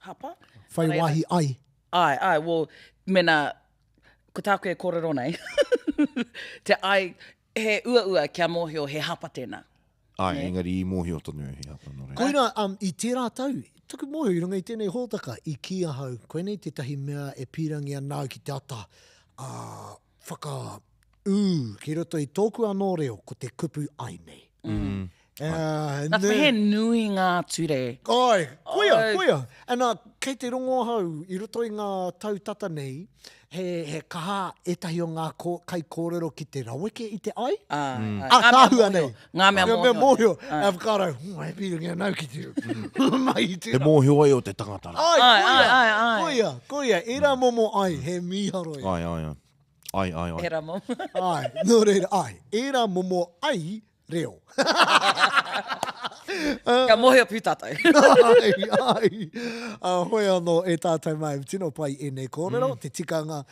hapa. Whai wāhi ai. Ai, well, mena, ko tāku e kōrero nei. Te ai, he ua kia mōhio he hapa tēnā. Ai, engari i mōhio tonu he hapa. Koina, i tērā tau, tuku mōhio i runga i tēnei hōtaka, i ki ahau, koenei te tahi mea e pirangi anau ki te ata, ki roto i tōku anō reo, ko te kupu ai nei. Nā he nui ngā ture. Ai, koia. Ana, kei te rongo hau, i roto i ngā tautata nei, he kaha etahi o ngā kai kōrero ki te raweke i te ai. Kāhua nei. Ngā mea mōhio. E whakaro, he pirangi anau ki te mai i te Te mōhio ai o te tangata. Ai, koia. Era momo ai, he miharo e. Ai. Era momo. Ai, no reira, ai. Era momo ai, reo. Ka mōhio pūtātai. ai. Hoi anō e tātai mai, tino pai e nei kōrero, te tikanga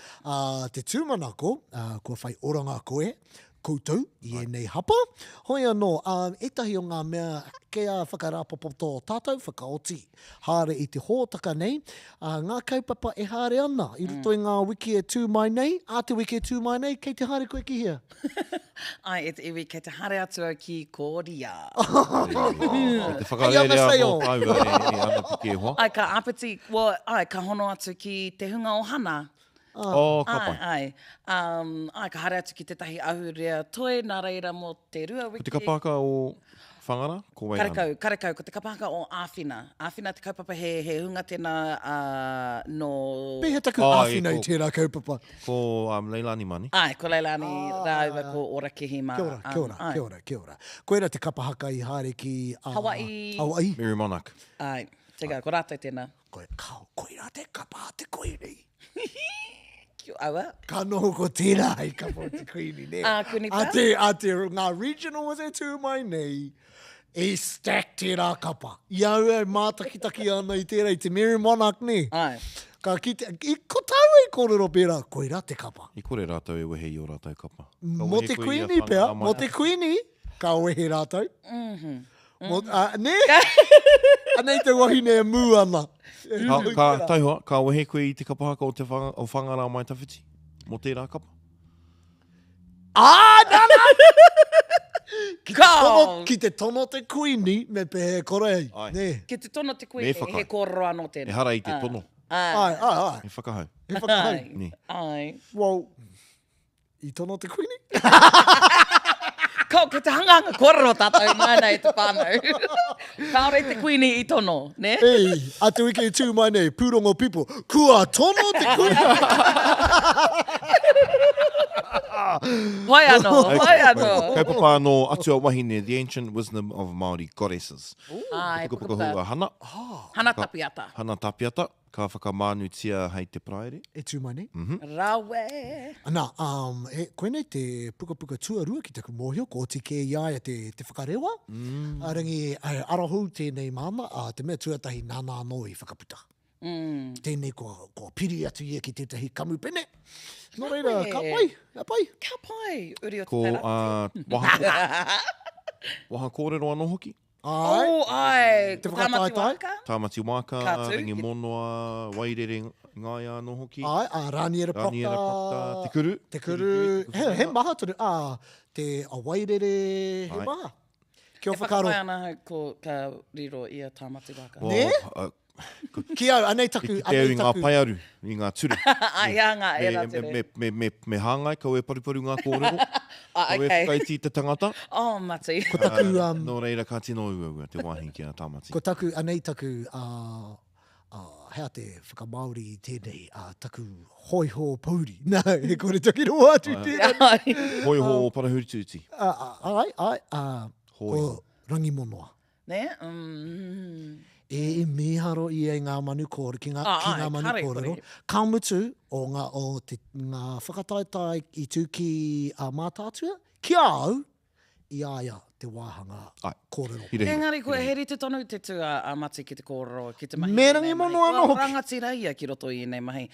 te tūmanako, kua whai oranga koe, koutou, i e nei hapa. Hoi anō, etahi o ngā mea kea whakarapopo tō tātou, whakaoti. Hāre i te hōtaka nei, ngā kaupapa e hāre ana. I roto i ngā wiki e tū mai nei, te wiki e tū mai nei, kei te hāre koe ki hea. Ai, e te iwi, kei te hare atua ki kōria. Te whakarerea o tau e ana piki e hoa. Ai, ka apeti, ka hono atu ki te hunga o hana. Ka pai. Ai, ka hare atu ki te tahi ahurea toi, nā reira mō te rua wiki. Ko te kapaka o whangara? Karekau, ko te kapaka o āwhina. Āwhina te kaupapa he hunga tēnā no... Pehe taku āwhina i tērā kaupapa. Ko Leilani mani. Ai, ko Leilani rāua ko ora kihima. Kia ora. Koera te kapahaka i hāre ki... Hawaii. Mary Monarch. Ai, tega, ko rātai tēnā. Koera te kapaha te koini. Kia awa. Ka noho ko tērā i kapaha te koini ne. Kuni pā. A te ngā regional was e tū mai nei. E stack tērā kapa. Iau e mātakitaki ana i tērā i te Mary Monarch ne. Ai. Ka ki te... Ko tau e kōrero pērā, koera te kapa. I kore rātou e wehe i o rātou kapa. Mo te kuini pēr, mo te kuini, ka wehe rātou. Ne? Anei te wahine e mū ana. Ka taihua, ka wehe koe i te kapahaka o te whangara mai tawhiti. Mo tērā kapa. Nana! Ka! Ki te tono te kuini, me pehe korei. Ai. Ne. Ki te tono te Me kuini, whakai. he kōrero anō tēnā. E hara i te tono. Ai. He whakahau. He whakahau. Ni. Ai. Well, I tono te kuini. Ko ke te hanganga kororo tātou mai nei te whānau. Kāore te kuini I tono, ne? Ei, atu ike I tū mai nei, Pūrongo people, kua tono te kuini. Wai anō. Kaupapa no atua wahine, the ancient wisdom of Māori goddesses. Ai, Puka hua hana. Hana tapiata. Hana tapiata. Ka whakamānutia hei te praere. E tū mai nei. Rawe. Ana, koe nei te puka tuarua ki taku mōhio, ko te ke iaia te whakarewa. Arangi, arahou tēnei māma, te mea tuatahi nānā no I whakaputa. Tēnei ko piri atu ia ki tētahi kamupene. Nō reira, ka pai. Ka pai, uri o te Ko pera. waha kōrero anō hoki. Ai. Te Ko tāmati whakataitai. waka. Tāmati waka, Kātu. rangi monoa, wairere ngai anō hoki. Rāni era Rāni era paka, te kuru. Te kuru. He maha tonu. Te awairere, he Ai. maha. Kia E whakaro. whakawai ana hau ko ka riro I a tāmati waka. Ne? Ki au, anei taku. Te au I ngā pai aru, I ngā ture. Ai, ngā e rā tere. Me hāngai, kau e pariparu ngā kōrero. Kau e Okay. whakaiti te tangata. Oh, mati. Ko taku, Nō reira ka tino ua te wāhi ki a tāmati. ko taku, anei taku, hea te whakamauri I tēnei, taku hoiho pauri. Nā, he kore taki roa atu tēnei. Hoi ho parahuri tūti. Ai, Hoi ho. ko rangi monoa. Ne? E miharo I ngā manu kōrero, ki ngā manu kare kōrero. kore. Ka mutu o ngā whakataitai I tū ki mātātua, ki au, I aia te wāhanga Ai. kōrero. Hira hira. Engari, koe heri te tonu te tu a mati ki te kōrero, ki te mahi. Me I rangi nei mahi. mono anō Kua hoki. rangatira ia ki roto I nei mahi.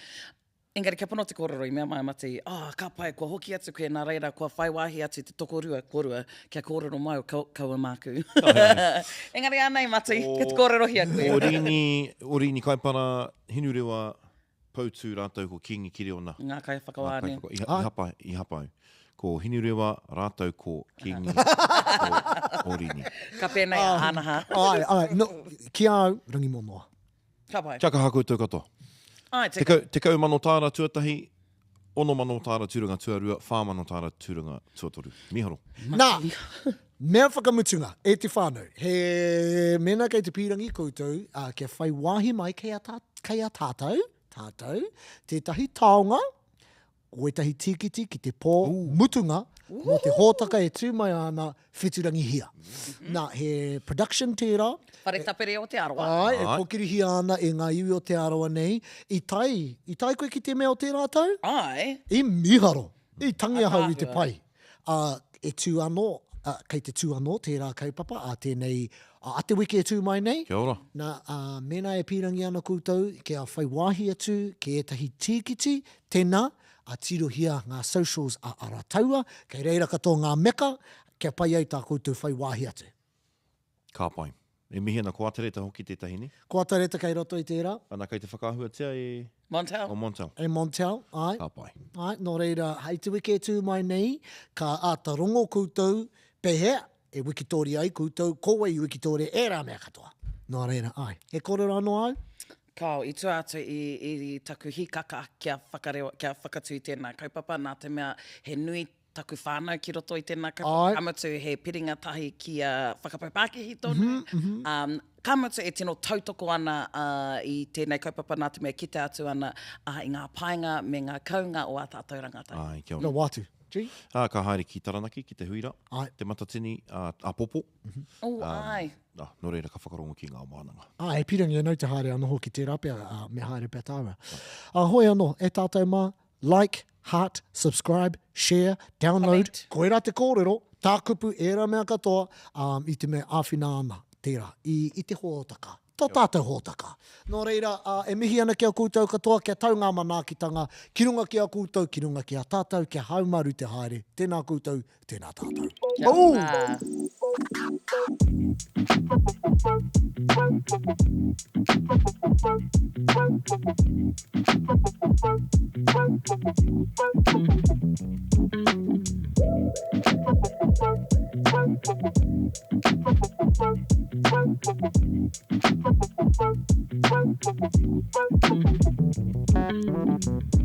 Engari, kia pono te kōrero I mea mai mati, ka pai, kua hoki atu koe nā reira, kua whaiwahi atu te tokorua, korua, kia kōrero mai o kaua māku. Engari, anei mati, kia te kōrero hia koe. O rini kaipara hinurewa pautū rātou ko kingi kiri ona. Ngā kai whakawāne. I hapai. Ko hinurewa rātou ko kingi o rini. Ka pēnei anaha. Ai, no, ki au, rangi monoa. Ka pai. Kia ka hako tau katoa. Ai, Te kau mano tāra tuatahi, ono mano tāra tūranga tuarua, whā mano tāra tūranga tuatoru. Miharo. Nā, mea whakamutunga, e te whānau. He mena kei te pīrangi koutou, kia whai wāhi mai kei a tātou, tētahi taonga, koetahi tikiti ki te pō mutunga, no te hōtaka e tū mai ana whiturangi hia. Nā, he production tērā, Whare tapere o te aroa. ai, e pokirihi ana e ngā iwi o te aroa nei, I tai koe ki te mea o te rātou, Ai. I miharo, I tangi ahau I te pai. E tū anō, kei te tū anō, tērā kaupapa, tēnei, ate wiki e tū mai nei. Kia ora. Nā, mena e pīrangi ana koutou, kia whai wāhi atu, ki etahi tīkiti, tēnā, tirohia ngā socials a arataua, kei reira katoa ngā meka, kia pai au tā koutou whai wāhi atu. Ka pai. E mihi ana ko atareta hoki tētahi ni. Ko atareta kei roto I tērā, Ana kei te whakahua tia Montel. o Montel. e Montel, ai. Ka pai. Ai, nō reira, hei te wiki e tū mai nei, ka ātarongo koutou, pehea, e wikitori ai koutou, koua I wikitori e rā mea katoa. Nō reira, ai. E kōrero anō au? Kao, I tu atu I taku hikaka kia whakatui tēnā kaupapa, nā te mea he nui taku whānau ki roto I tēnā kaupapa. Kamutu he piringa tahi ki a whakapaupākehi tonu. Kamutu e tino tautoko ana I tēnei kaupapa, nā te mea kite atu ana I ngā painga me ngā kaunga o a tātou rangatai. Ai, kia No ora. wātu. Gee. Ka haere ki Taranaki, ki te huira. Ai. Te matatini, a popo. Ai. No reira ka whakarongo ki ngā mānanga. E pirangi anō te haere anō hoki te rapea, me haere pia tāua. Hoi anō, e tātou mā, like, heart, subscribe, share, download, Comment. koe rā te kōrero, tā kupu e rā mea katoa, I te mea āwhina ana, tērā, I te hōtaka. Tō tātou hōtaka. Nō reira, e mihi ana kia koutou katoa, kia tau ngā manaakitanga, ki runga kia koutou, ki runga kia tātou, kia haumaru te haere, tēnā koutou, tēnā tātou. Kia ora. Thank you. Tēnā.